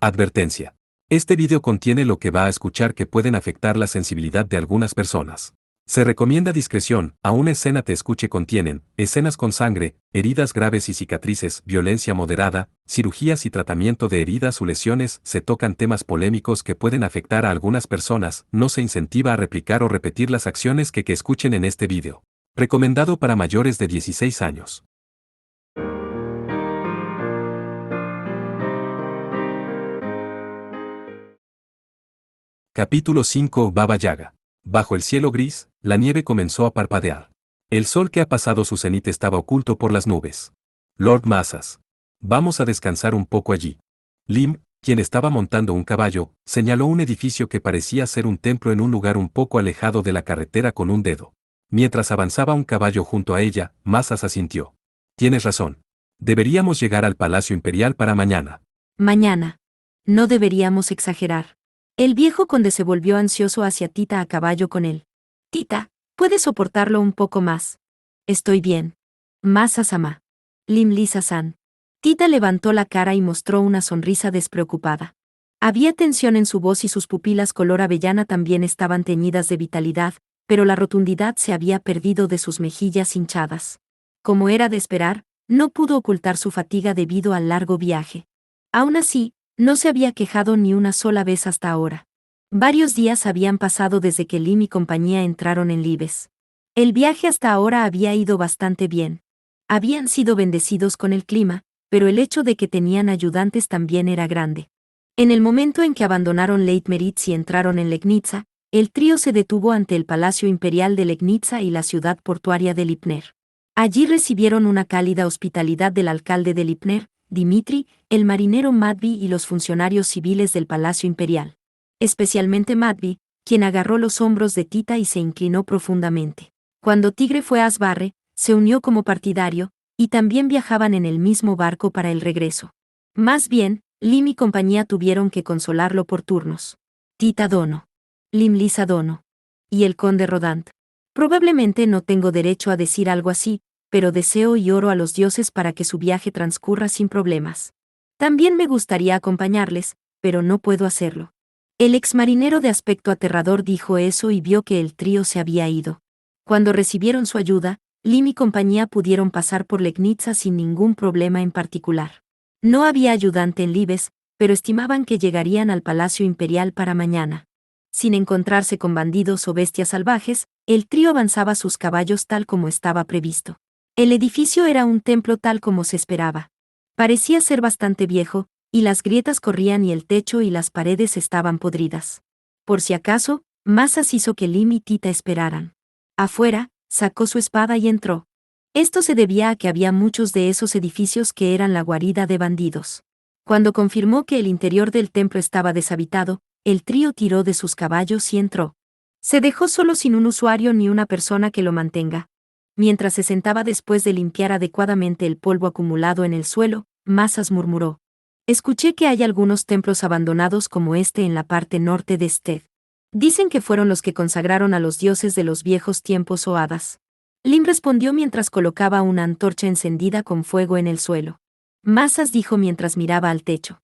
Advertencia. Este video contiene lo que va a escuchar que pueden afectar la sensibilidad de algunas personas. Se recomienda discreción, aún escena te escuche contienen, escenas con sangre, heridas graves y cicatrices, violencia moderada, cirugías y tratamiento de heridas o lesiones, se tocan temas polémicos que pueden afectar a algunas personas, no se incentiva a replicar o repetir las acciones que escuchen en este video. Recomendado para mayores de 16 años. Capítulo 5 Baba Yaga. Bajo el cielo gris, la nieve comenzó a parpadear. El sol que ha pasado su cenit estaba oculto por las nubes. Lord Masas. Vamos a descansar un poco allí. Lim, quien estaba montando un caballo, señaló un edificio que parecía ser un templo en un lugar un poco alejado de la carretera con un dedo. Mientras avanzaba un caballo junto a ella, Masas asintió. Tienes razón. Deberíamos llegar al Palacio Imperial para mañana. Mañana. No deberíamos exagerar. El viejo conde se volvió ansioso hacia Tita a caballo con él. Tita, ¿puedes soportarlo un poco más? Estoy bien. Masas-sama. Lim Lisa-san. Tita levantó la cara y mostró una sonrisa despreocupada. Había tensión en su voz y sus pupilas color avellana también estaban teñidas de vitalidad, pero la rotundidad se había perdido de sus mejillas hinchadas. Como era de esperar, no pudo ocultar su fatiga debido al largo viaje. Aún así, no se había quejado ni una sola vez hasta ahora. Varios días habían pasado desde que Lim y compañía entraron en Libes. El viaje hasta ahora había ido bastante bien. Habían sido bendecidos con el clima, pero el hecho de que tenían ayudantes también era grande. En el momento en que abandonaron Leitmeritz y entraron en Legnica, el trío se detuvo ante el Palacio Imperial de Legnica y la ciudad portuaria de Lipner. Allí recibieron una cálida hospitalidad del alcalde de Lipner, Dimitri, el marinero Madby y los funcionarios civiles del Palacio Imperial. Especialmente Madby, quien agarró los hombros de Tita y se inclinó profundamente. Cuando Tigre fue a Asbarre, se unió como partidario, y también viajaban en el mismo barco para el regreso. Más bien, Lim y compañía tuvieron que consolarlo por turnos. Tita Dono. Lim Lisa Dono. Y el conde Rodant. Probablemente no tengo derecho a decir algo así, pero deseo y oro a los dioses para que su viaje transcurra sin problemas. También me gustaría acompañarles, pero no puedo hacerlo. El exmarinero de aspecto aterrador dijo eso y vio que el trío se había ido. Cuando recibieron su ayuda, Lim y compañía pudieron pasar por Legnica sin ningún problema en particular. No había ayudante en Libes, pero estimaban que llegarían al Palacio Imperial para mañana. Sin encontrarse con bandidos o bestias salvajes, el trío avanzaba sus caballos tal como estaba previsto. El edificio era un templo tal como se esperaba. Parecía ser bastante viejo, y las grietas corrían y el techo y las paredes estaban podridas. Por si acaso, Masas hizo que Lim y Tita esperaran. Afuera, sacó su espada y entró. Esto se debía a que había muchos de esos edificios que eran la guarida de bandidos. Cuando confirmó que el interior del templo estaba deshabitado, el trío tiró de sus caballos y entró. Se dejó solo sin un usuario ni una persona que lo mantenga. Mientras se sentaba después de limpiar adecuadamente el polvo acumulado en el suelo, Masas murmuró. Escuché que hay algunos templos abandonados como este en la parte norte de Sted. Dicen que fueron los que consagraron a los dioses de los viejos tiempos o hadas. Lim respondió mientras colocaba una antorcha encendida con fuego en el suelo. Masas dijo mientras miraba al techo.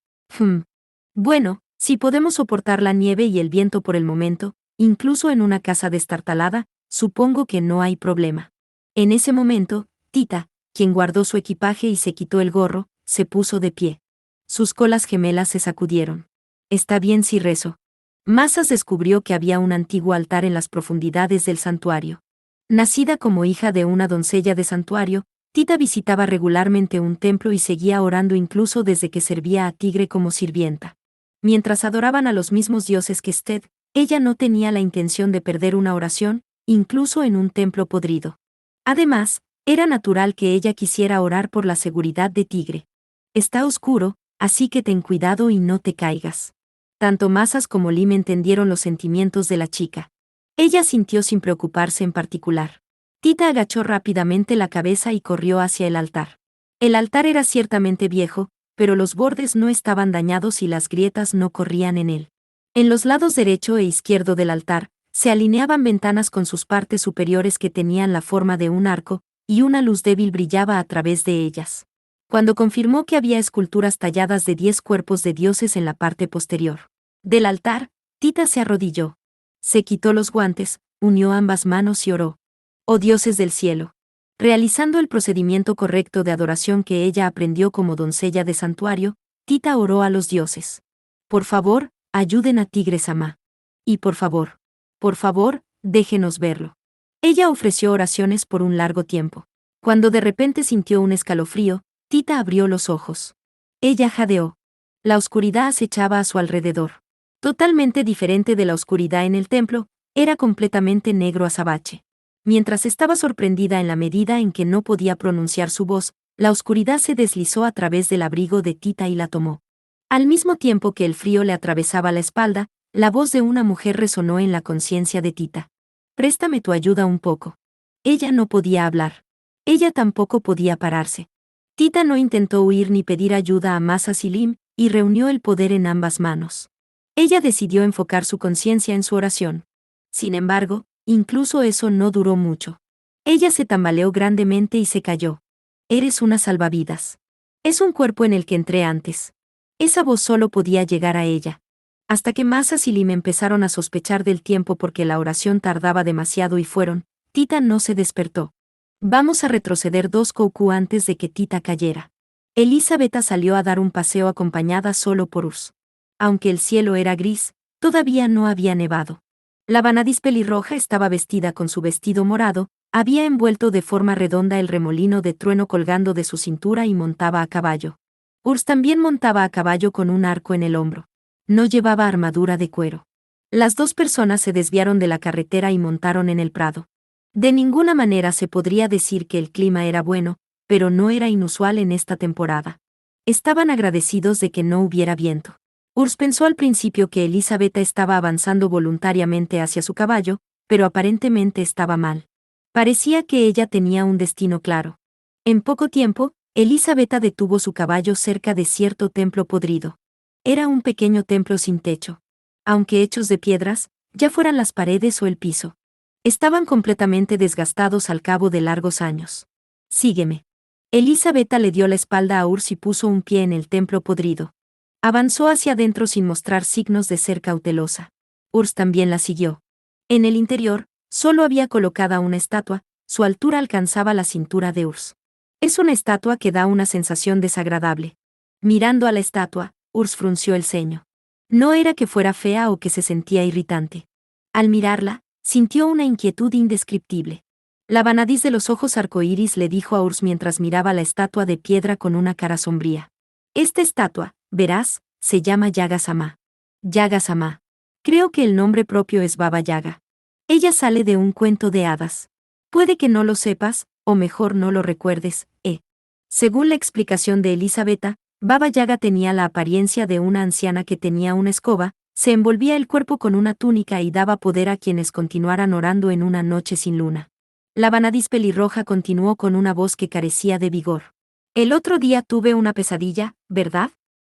Bueno, si podemos soportar la nieve y el viento por el momento, incluso en una casa destartalada, supongo que no hay problema. En ese momento, Tita, quien guardó su equipaje y se quitó el gorro, se puso de pie. Sus colas gemelas se sacudieron. Está bien si rezo. Masas descubrió que había un antiguo altar en las profundidades del santuario. Nacida como hija de una doncella de santuario, Tita visitaba regularmente un templo y seguía orando incluso desde que servía a Tigre como sirvienta. Mientras adoraban a los mismos dioses que Sted, ella no tenía la intención de perder una oración, incluso en un templo podrido. Además, era natural que ella quisiera orar por la seguridad de Tigre. Está oscuro, así que ten cuidado y no te caigas. Tanto Masas como Lim entendieron los sentimientos de la chica. Ella sintió sin preocuparse en particular. Tita agachó rápidamente la cabeza y corrió hacia el altar. El altar era ciertamente viejo, pero los bordes no estaban dañados y las grietas no corrían en él. En los lados derecho e izquierdo del altar, se alineaban ventanas con sus partes superiores que tenían la forma de un arco, y una luz débil brillaba a través de ellas. Cuando confirmó que había esculturas talladas de 10 cuerpos de dioses en la parte posterior del altar, Tita se arrodilló. Se quitó los guantes, unió ambas manos y oró. Oh dioses del cielo. Realizando el procedimiento correcto de adoración que ella aprendió como doncella de santuario, Tita oró a los dioses. Por favor, ayuden a Tigre-sama. Y por favor, déjenos verlo. Ella ofreció oraciones por un largo tiempo. Cuando de repente sintió un escalofrío, Tita abrió los ojos. Ella jadeó. La oscuridad acechaba a su alrededor. Totalmente diferente de la oscuridad en el templo, era completamente negro azabache. Mientras estaba sorprendida en la medida en que no podía pronunciar su voz, la oscuridad se deslizó a través del abrigo de Tita y la tomó. Al mismo tiempo que el frío le atravesaba la espalda, la voz de una mujer resonó en la conciencia de Tita. Préstame tu ayuda un poco. Ella no podía hablar. Ella tampoco podía pararse. Tita no intentó huir ni pedir ayuda a Masa Silim, y reunió el poder en ambas manos. Ella decidió enfocar su conciencia en su oración. Sin embargo, incluso eso no duró mucho. Ella se tambaleó grandemente y se cayó. Eres una salvavidas. Es un cuerpo en el que entré antes. Esa voz solo podía llegar a ella. Hasta que Masa Silim empezaron a sospechar del tiempo porque la oración tardaba demasiado y fueron, Tita no se despertó. Vamos a retroceder 2 Kouku antes de que Tita cayera. Elisabetta salió a dar un paseo acompañada solo por Urs. Aunque el cielo era gris, todavía no había nevado. La Vanadis pelirroja estaba vestida con su vestido morado, había envuelto de forma redonda el remolino de trueno colgando de su cintura y montaba a caballo. Urs también montaba a caballo con un arco en el hombro. No llevaba armadura de cuero. Las 2 personas se desviaron de la carretera y montaron en el prado. De ninguna manera se podría decir que el clima era bueno, pero no era inusual en esta temporada. Estaban agradecidos de que no hubiera viento. Urs pensó al principio que Elisabetta estaba avanzando voluntariamente hacia su caballo, pero aparentemente estaba mal. Parecía que ella tenía un destino claro. En poco tiempo, Elisabetta detuvo su caballo cerca de cierto templo podrido. Era un pequeño templo sin techo. Aunque hechos de piedras, ya fueran las paredes o el piso. Estaban completamente desgastados al cabo de largos años. Sígueme. Elisabetta le dio la espalda a Urs y puso un pie en el templo podrido. Avanzó hacia adentro sin mostrar signos de ser cautelosa. Urs también la siguió. En el interior, solo había colocada una estatua, su altura alcanzaba la cintura de Urs. Es una estatua que da una sensación desagradable. Mirando a la estatua, Urs frunció el ceño. No era que fuera fea o que se sentía irritante. Al mirarla, sintió una inquietud indescriptible. La Vanadis de los ojos arcoíris le dijo a Urs mientras miraba la estatua de piedra con una cara sombría. Esta estatua, verás, se llama Yaga-sama. Yaga-sama. Creo que el nombre propio es Baba Yaga. Ella sale de un cuento de hadas. Puede que no lo sepas, o mejor no lo recuerdes, Según la explicación de Elisabetta, Baba Yaga tenía la apariencia de una anciana que tenía una escoba, se envolvía el cuerpo con una túnica y daba poder a quienes continuaran orando en una noche sin luna. La Vanadis pelirroja continuó con una voz que carecía de vigor. El otro día tuve una pesadilla, ¿verdad?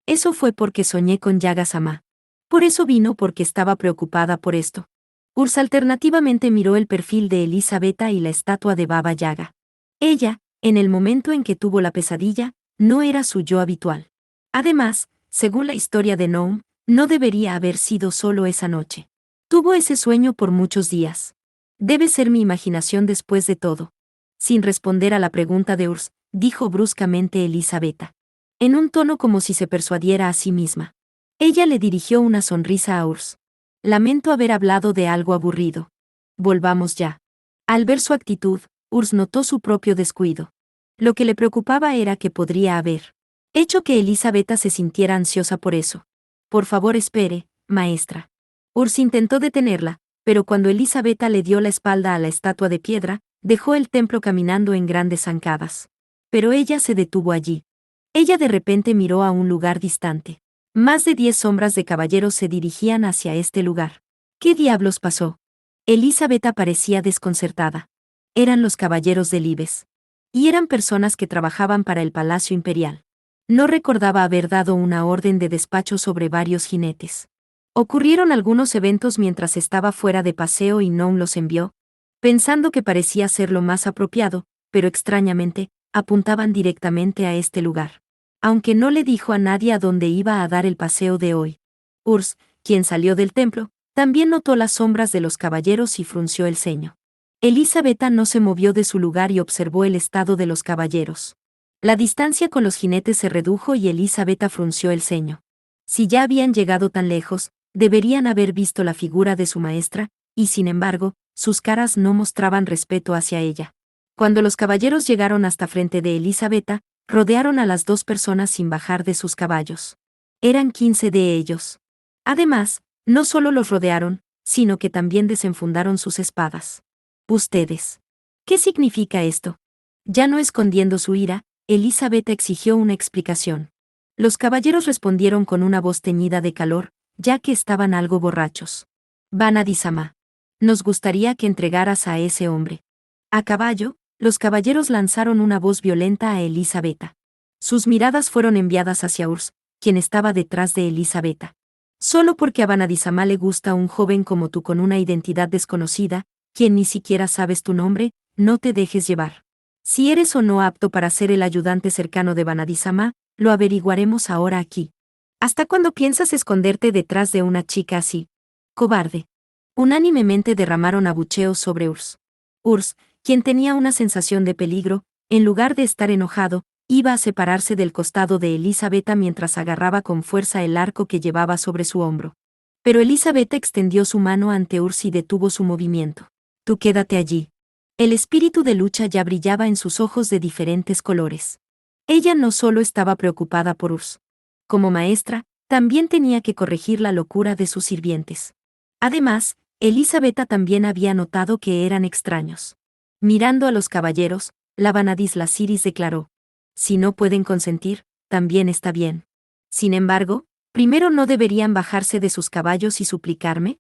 Eso fue porque soñé con Yaga-sama. Por eso vino porque estaba preocupada por esto. Urs alternativamente miró el perfil de Elisabetta y la estatua de Baba Yaga. Ella, en el momento en que tuvo la pesadilla, no era su yo habitual. Además, según la historia de Noam, no debería haber sido solo esa noche. Tuvo ese sueño por muchos días. Debe ser mi imaginación después de todo. Sin responder a la pregunta de Urs, dijo bruscamente Elisabetta. En un tono como si se persuadiera a sí misma. Ella le dirigió una sonrisa a Urs. Lamento haber hablado de algo aburrido. Volvamos ya. Al ver su actitud, Urs notó su propio descuido. Lo que le preocupaba era que podría haber hecho que Elisabetta se sintiera ansiosa por eso. Por favor espere, maestra. Urs intentó detenerla, pero cuando Elisabetta le dio la espalda a la estatua de piedra, dejó el templo caminando en grandes zancadas. Pero ella se detuvo allí. Ella de repente miró a un lugar distante. Más de 10 sombras de caballeros se dirigían hacia este lugar. ¿Qué diablos pasó? Elisabetta parecía desconcertada. Eran los caballeros de Libes. Y eran personas que trabajaban para el Palacio Imperial. No recordaba haber dado una orden de despacho sobre varios jinetes. Ocurrieron algunos eventos mientras estaba fuera de paseo y Noam los envió, pensando que parecía ser lo más apropiado, pero extrañamente, apuntaban directamente a este lugar. Aunque no le dijo a nadie a dónde iba a dar el paseo de hoy. Urs, quien salió del templo, también notó las sombras de los caballeros y frunció el ceño. Elisabetta no se movió de su lugar y observó el estado de los caballeros. La distancia con los jinetes se redujo y Elisabetta frunció el ceño. Si ya habían llegado tan lejos, deberían haber visto la figura de su maestra, y sin embargo, sus caras no mostraban respeto hacia ella. Cuando los caballeros llegaron hasta frente de Elisabetta, rodearon a las dos personas sin bajar de sus caballos. Eran 15 de ellos. Además, no solo los rodearon, sino que también desenfundaron sus espadas. Ustedes. ¿Qué significa esto? Ya no escondiendo su ira, Elisabetta exigió una explicación. Los caballeros respondieron con una voz teñida de calor, ya que estaban algo borrachos. Vanadisama. Nos gustaría que entregaras a ese hombre. A caballo, los caballeros lanzaron una voz violenta a Elisabetta. Sus miradas fueron enviadas hacia Urs, quien estaba detrás de Elisabetta. Solo porque a Vanadisama le gusta un joven como tú con una identidad desconocida, quien ni siquiera sabes tu nombre, no te dejes llevar. Si eres o no apto para ser el ayudante cercano de Vanadisama, lo averiguaremos ahora aquí. ¿Hasta cuándo piensas esconderte detrás de una chica así? Cobarde. Unánimemente derramaron abucheos sobre Urs. Urs, quien tenía una sensación de peligro, en lugar de estar enojado, iba a separarse del costado de Elisabetta mientras agarraba con fuerza el arco que llevaba sobre su hombro. Pero Elisabetta extendió su mano ante Urs y detuvo su movimiento. Tú quédate allí. El espíritu de lucha ya brillaba en sus ojos de diferentes colores. Ella no solo estaba preocupada por Urs. Como maestra, también tenía que corregir la locura de sus sirvientes. Además, Elisabetta también había notado que eran extraños. Mirando a los caballeros, la Vanadis Laciris declaró: si no pueden consentir, también está bien. Sin embargo, primero no deberían bajarse de sus caballos y suplicarme.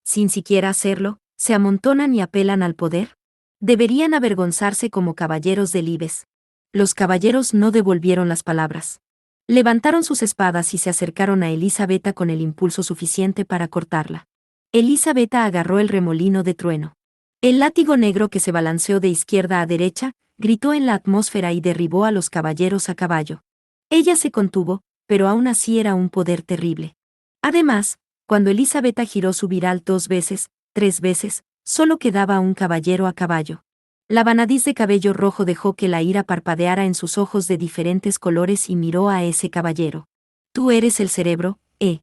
Sin siquiera hacerlo, se amontonan y apelan al poder. Deberían avergonzarse como caballeros de Libes. Los caballeros no devolvieron las palabras. Levantaron sus espadas y se acercaron a Elisabetta con el impulso suficiente para cortarla. Elisabetta agarró el remolino de trueno. El látigo negro que se balanceó de izquierda a derecha, gritó en la atmósfera y derribó a los caballeros a caballo. Ella se contuvo, pero aún así era un poder terrible. Además, cuando Elisabetta giró su viral 2 veces, 3 veces, solo quedaba un caballero a caballo. La Vanadis de cabello rojo dejó que la ira parpadeara en sus ojos de diferentes colores y miró a ese caballero. Tú eres el cerebro, ¿eh?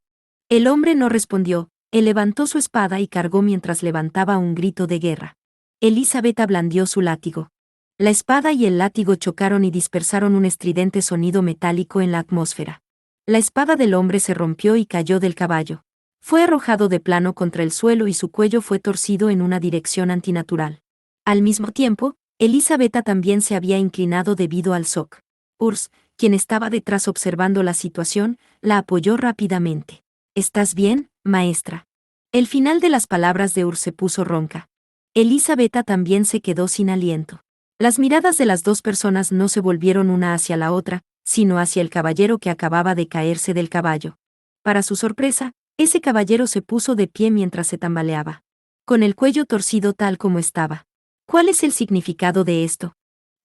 El hombre no respondió. Él levantó su espada y cargó mientras levantaba un grito de guerra. Elisabetta blandió su látigo. La espada y el látigo chocaron y dispersaron un estridente sonido metálico en la atmósfera. La espada del hombre se rompió y cayó del caballo. Fue arrojado de plano contra el suelo y su cuello fue torcido en una dirección antinatural. Al mismo tiempo, Elisabetta también se había inclinado debido al shock. Urs, quien estaba detrás observando la situación, la apoyó rápidamente. ¿Estás bien, maestra? El final de las palabras de Urs se puso ronca. Elisabetta también se quedó sin aliento. Las miradas de las dos personas no se volvieron una hacia la otra, sino hacia el caballero que acababa de caerse del caballo. Para su sorpresa, ese caballero se puso de pie mientras se tambaleaba. Con el cuello torcido tal como estaba. ¿Cuál es el significado de esto?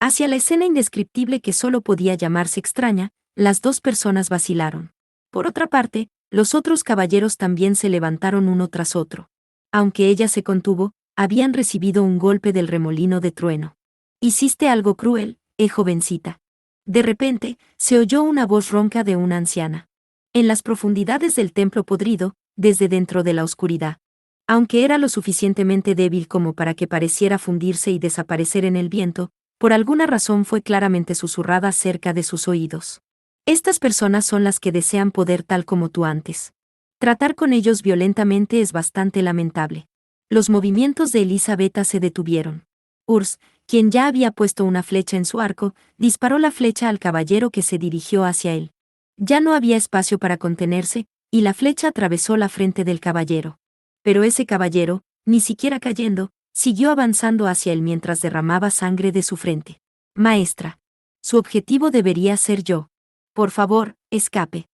Hacia la escena indescriptible que solo podía llamarse extraña, las dos personas vacilaron. Por otra parte, los otros caballeros también se levantaron uno tras otro. Aunque ella se contuvo, habían recibido un golpe del remolino de trueno. Hiciste algo cruel, jovencita. De repente, se oyó una voz ronca de una anciana. En las profundidades del templo podrido, desde dentro de la oscuridad. Aunque era lo suficientemente débil como para que pareciera fundirse y desaparecer en el viento, por alguna razón fue claramente susurrada cerca de sus oídos. Estas personas son las que desean poder tal como tú antes. Tratar con ellos violentamente es bastante lamentable. Los movimientos de Elisabetta se detuvieron. Urs, quien ya había puesto una flecha en su arco, disparó la flecha al caballero que se dirigió hacia él. Ya no había espacio para contenerse, y la flecha atravesó la frente del caballero. Pero ese caballero, ni siquiera cayendo, siguió avanzando hacia él mientras derramaba sangre de su frente. Maestra. Su objetivo debería ser yo. Por favor, escape.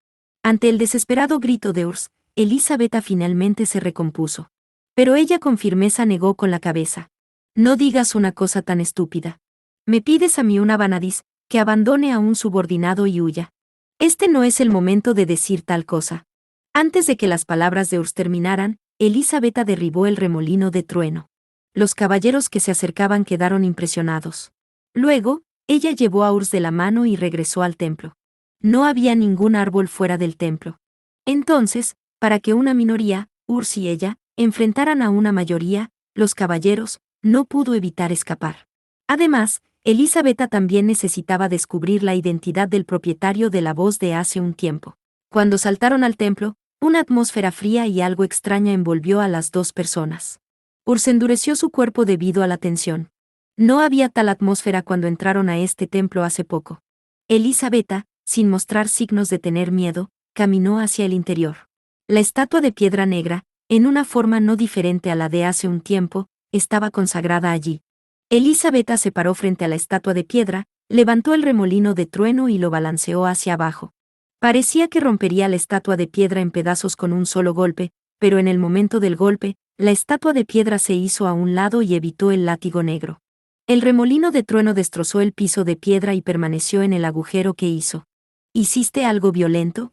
Ante el desesperado grito de Urs, Elisabetta finalmente se recompuso. Pero ella con firmeza negó con la cabeza. No digas una cosa tan estúpida. Me pides a mí una Vanadis, que abandone a un subordinado y huya. Este no es el momento de decir tal cosa. Antes de que las palabras de Urs terminaran, Elisabetta derribó el remolino de trueno. Los caballeros que se acercaban quedaron impresionados. Luego, ella llevó a Urs de la mano y regresó al templo. No había ningún árbol fuera del templo. Entonces, para que una minoría, Urs y ella, enfrentaran a una mayoría, los caballeros, no pudo evitar escapar. Además, Elisabetta también necesitaba descubrir la identidad del propietario de la voz de hace un tiempo. Cuando saltaron al templo, una atmósfera fría y algo extraña envolvió a las dos personas. Urs endureció su cuerpo debido a la tensión. No había tal atmósfera cuando entraron a este templo hace poco. Elisabetta, sin mostrar signos de tener miedo, caminó hacia el interior. La estatua de piedra negra, en una forma no diferente a la de hace un tiempo, estaba consagrada allí. Elisabetta se paró frente a la estatua de piedra, levantó el remolino de trueno y lo balanceó hacia abajo. Parecía que rompería la estatua de piedra en pedazos con un solo golpe, pero en el momento del golpe, la estatua de piedra se hizo a un lado y evitó el látigo negro. El remolino de trueno destrozó el piso de piedra y permaneció en el agujero que hizo. ¿Hiciste algo violento,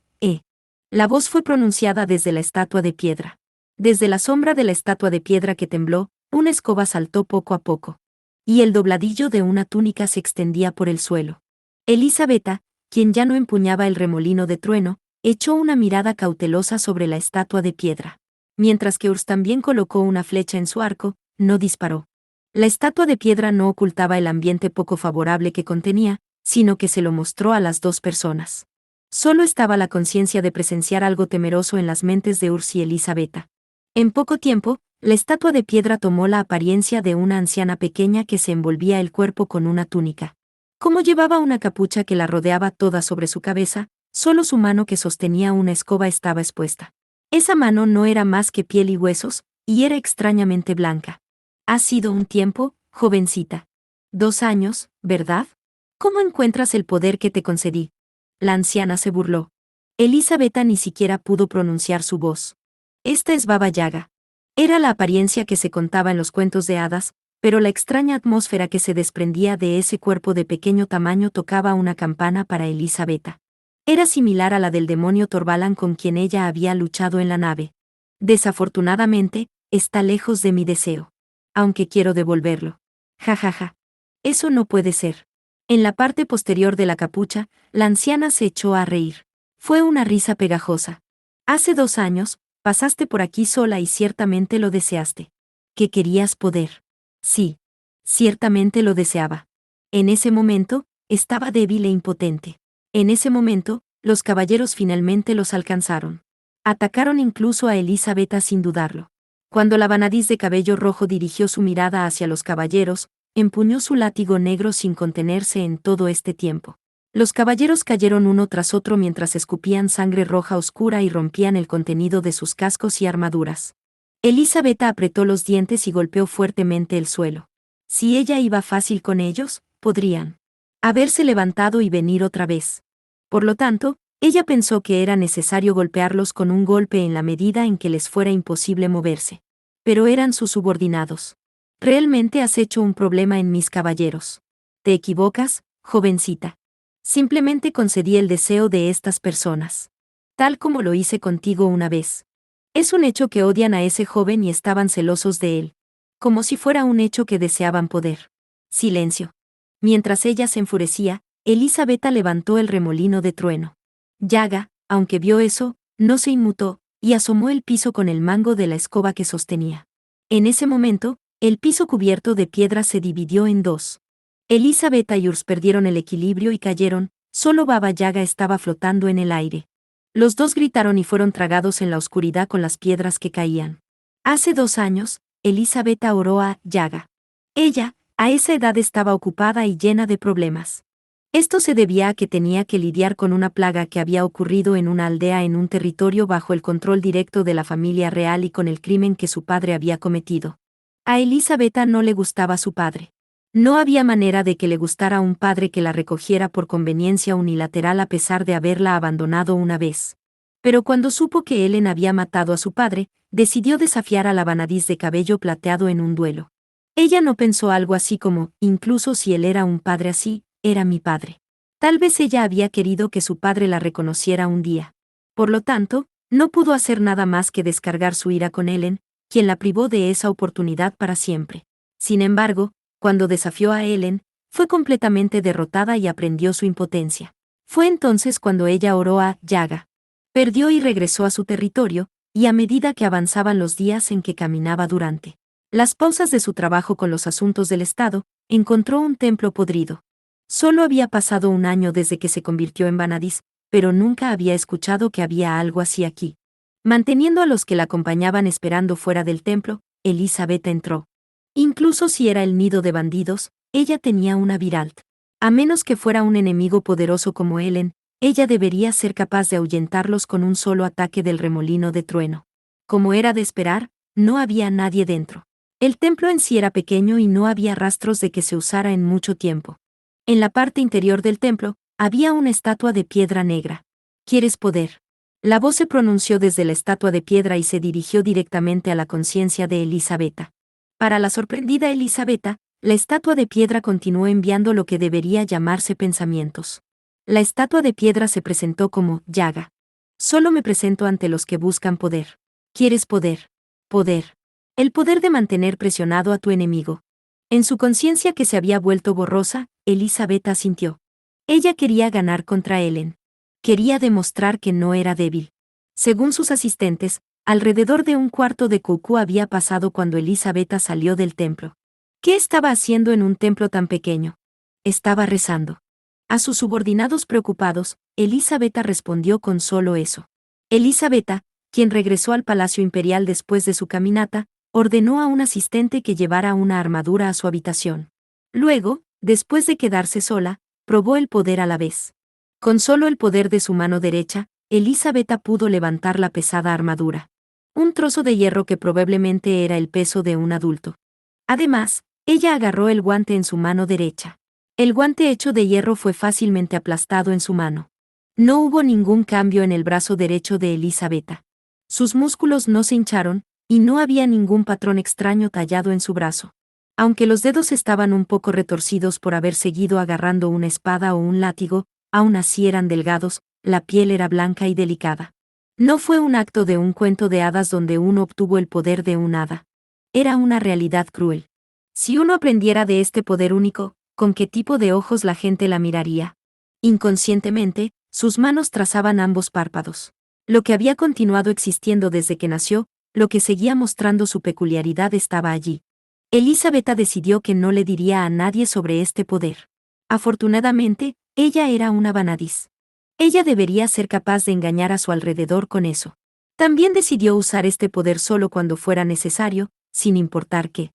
La voz fue pronunciada desde la estatua de piedra. Desde la sombra de la estatua de piedra que tembló, una escoba saltó poco a poco. Y el dobladillo de una túnica se extendía por el suelo. Elisabetta, quien ya no empuñaba el remolino de trueno, echó una mirada cautelosa sobre la estatua de piedra. Mientras que Urs también colocó una flecha en su arco, no disparó. La estatua de piedra no ocultaba el ambiente poco favorable que contenía, sino que se lo mostró a las dos personas. Solo estaba la conciencia de presenciar algo temeroso en las mentes de Urs y Elisabetta. En poco tiempo, la estatua de piedra tomó la apariencia de una anciana pequeña que se envolvía el cuerpo con una túnica. Como llevaba una capucha que la rodeaba toda sobre su cabeza, solo su mano que sostenía una escoba estaba expuesta. Esa mano no era más que piel y huesos, y era extrañamente blanca. Ha sido un tiempo, jovencita. 2 años, ¿verdad? ¿Cómo encuentras el poder que te concedí? La anciana se burló. Elisabetta ni siquiera pudo pronunciar su voz. Esta es Baba Yaga. Era la apariencia que se contaba en los cuentos de hadas, pero la extraña atmósfera que se desprendía de ese cuerpo de pequeño tamaño tocaba una campana para Elisabetta. Era similar a la del demonio Torvalan con quien ella había luchado en la nave. Desafortunadamente, está lejos de mi deseo. Aunque quiero devolverlo. Ja ja ja. Eso no puede ser. En la parte posterior de la capucha, la anciana se echó a reír. Fue una risa pegajosa. Hace 2 años, pasaste por aquí sola y ciertamente lo deseaste. ¿Qué querías poder? Sí. Ciertamente lo deseaba. En ese momento, estaba débil e impotente. En ese momento, los caballeros finalmente los alcanzaron. Atacaron incluso a Elisabetta sin dudarlo. Cuando la vanadiz de cabello rojo dirigió su mirada hacia los caballeros, empuñó su látigo negro sin contenerse en todo este tiempo. Los caballeros cayeron uno tras otro mientras escupían sangre roja oscura y rompían el contenido de sus cascos y armaduras. Elisabetta apretó los dientes y golpeó fuertemente el suelo. Si ella iba fácil con ellos, podrían haberse levantado y venir otra vez. Por lo tanto, ella pensó que era necesario golpearlos con un golpe en la medida en que les fuera imposible moverse. Pero eran sus subordinados. Realmente has hecho un problema en mis caballeros. Te equivocas, jovencita. Simplemente concedí el deseo de estas personas. Tal como lo hice contigo una vez. Es un hecho que odian a ese joven y estaban celosos de él. Como si fuera un hecho que deseaban poder. Silencio. Mientras ella se enfurecía, Elisabetta levantó el remolino de trueno. Yaga, aunque vio eso, no se inmutó, y asomó el piso con el mango de la escoba que sostenía. En ese momento, el piso cubierto de piedra se dividió en 2. Elisabetta y Urs perdieron el equilibrio y cayeron, solo Baba Yaga estaba flotando en el aire. Los dos gritaron y fueron tragados en la oscuridad con las piedras que caían. Hace 2 años, Elisabetta oró a Yaga. Ella, a esa edad estaba ocupada y llena de problemas. Esto se debía a que tenía que lidiar con una plaga que había ocurrido en una aldea en un territorio bajo el control directo de la familia real y con el crimen que su padre había cometido. A Elisabetta no le gustaba su padre. No había manera de que le gustara un padre que la recogiera por conveniencia unilateral a pesar de haberla abandonado una vez. Pero cuando supo que Ellen había matado a su padre, decidió desafiar a la vanadiz de cabello plateado en un duelo. Ella no pensó algo así como, incluso si él era un padre así, era mi padre. Tal vez ella había querido que su padre la reconociera un día. Por lo tanto, no pudo hacer nada más que descargar su ira con Ellen, quien la privó de esa oportunidad para siempre. Sin embargo, cuando desafió a Ellen, fue completamente derrotada y aprendió su impotencia. Fue entonces cuando ella oró a Yaga. Perdió y regresó a su territorio, y a medida que avanzaban los días en que caminaba durante las pausas de su trabajo con los asuntos del Estado, encontró un templo podrido. Solo había pasado un año desde que se convirtió en Vanadis, pero nunca había escuchado que había algo así aquí. Manteniendo a los que la acompañaban esperando fuera del templo, Elizabeth entró. Incluso si era el nido de bandidos, ella tenía una Viralt. A menos que fuera un enemigo poderoso como Ellen, ella debería ser capaz de ahuyentarlos con un solo ataque del remolino de trueno. Como era de esperar, no había nadie dentro. El templo en sí era pequeño y no había rastros de que se usara en mucho tiempo. En la parte interior del templo, había una estatua de piedra negra. ¿Quieres poder? La voz se pronunció desde la estatua de piedra y se dirigió directamente a la conciencia de Elisabetta. Para la sorprendida Elisabetta, la estatua de piedra continuó enviando lo que debería llamarse pensamientos. La estatua de piedra se presentó como Yaga. Solo me presento ante los que buscan poder. ¿Quieres poder? Poder. El poder de mantener presionado a tu enemigo. En su conciencia que se había vuelto borrosa, Elisabetta sintió. Ella quería ganar contra Ellen. Quería demostrar que no era débil. Según sus asistentes, alrededor de un cuarto de cucú había pasado cuando Elisabetta salió del templo. ¿Qué estaba haciendo en un templo tan pequeño? Estaba rezando. A sus subordinados preocupados, Elisabetta respondió con solo eso. Elisabetta, quien regresó al Palacio Imperial después de su caminata, ordenó a un asistente que llevara una armadura a su habitación. Luego, después de quedarse sola, probó el poder a la vez. Con solo el poder de su mano derecha, Elisabetta pudo levantar la pesada armadura. Un trozo de hierro que probablemente era el peso de un adulto. Además, ella agarró el guante en su mano derecha. El guante hecho de hierro fue fácilmente aplastado en su mano. No hubo ningún cambio en el brazo derecho de Elisabetta. Sus músculos no se hincharon, y no había ningún patrón extraño tallado en su brazo. Aunque los dedos estaban un poco retorcidos por haber seguido agarrando una espada o un látigo, aún así eran delgados, la piel era blanca y delicada. No fue un acto de un cuento de hadas donde uno obtuvo el poder de un hada. Era una realidad cruel. Si uno aprendiera de este poder único, ¿con qué tipo de ojos la gente la miraría? Inconscientemente, sus manos trazaban ambos párpados. Lo que había continuado existiendo desde que nació, lo que seguía mostrando su peculiaridad estaba allí. Elisabetta decidió que no le diría a nadie sobre este poder. Afortunadamente, ella era una Vanadis. Ella debería ser capaz de engañar a su alrededor con eso. También decidió usar este poder solo cuando fuera necesario, sin importar qué.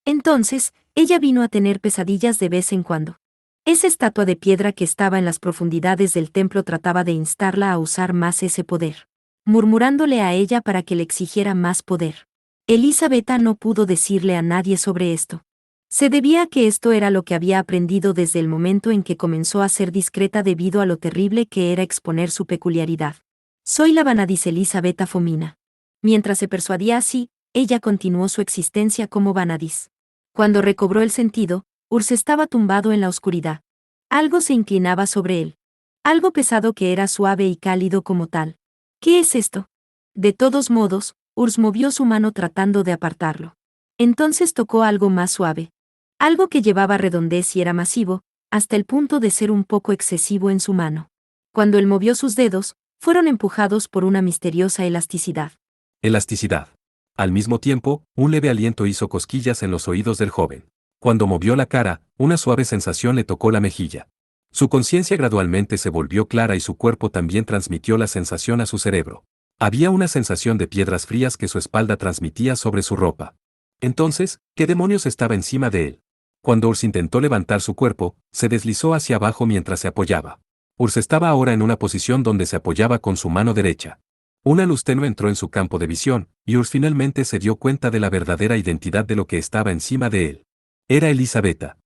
Entonces, ella vino a tener pesadillas de vez en cuando. Esa estatua de piedra que estaba en las profundidades del templo trataba de instarla a usar más ese poder, murmurándole a ella para que le exigiera más poder. Elisabetta no pudo decirle a nadie sobre esto. Se debía a que esto era lo que había aprendido desde el momento en que comenzó a ser discreta debido a lo terrible que era exponer su peculiaridad. Soy la Vanadis Elisabetta Fomina. Mientras se persuadía así, ella continuó su existencia como Vanadis. Cuando recobró el sentido, Urs estaba tumbado en la oscuridad. Algo se inclinaba sobre él. Algo pesado que era suave y cálido como tal. ¿Qué es esto? De todos modos, Urs movió su mano tratando de apartarlo. Entonces tocó algo más suave. Algo que llevaba redondez y era masivo, hasta el punto de ser un poco excesivo en su mano. Cuando él movió sus dedos, fueron empujados por una misteriosa elasticidad. Elasticidad. Al mismo tiempo, un leve aliento hizo cosquillas en los oídos del joven. Cuando movió la cara, una suave sensación le tocó la mejilla. Su conciencia gradualmente se volvió clara y su cuerpo también transmitió la sensación a su cerebro. Había una sensación de piedras frías que su espalda transmitía sobre su ropa. Entonces, ¿qué demonios estaba encima de él? Cuando Urs intentó levantar su cuerpo, se deslizó hacia abajo mientras se apoyaba. Urs estaba ahora en una posición donde se apoyaba con su mano derecha. Una luz tenue entró en su campo de visión, y Urs finalmente se dio cuenta de la verdadera identidad de lo que estaba encima de él. Era Elisabetta.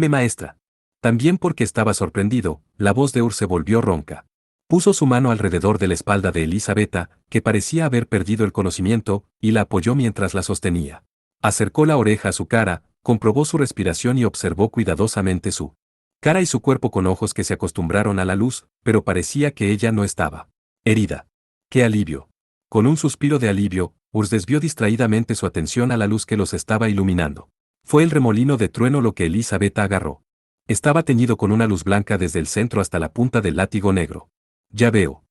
Maestra. También porque estaba sorprendido, la voz de Urs se volvió ronca. Puso su mano alrededor de la espalda de Elisabetta, que parecía haber perdido el conocimiento, y la apoyó mientras la sostenía. Acercó la oreja a su cara, comprobó su respiración y observó cuidadosamente su Cara y su cuerpo con ojos que se acostumbraron a la luz, pero parecía que ella no estaba herida. ¡Qué alivio! Con un suspiro de alivio, Urs desvió distraídamente su atención a la luz que los estaba iluminando. Fue el remolino de trueno lo que Elizabeth agarró. Estaba teñido con una luz blanca desde el centro hasta la punta del látigo negro. Ya veo.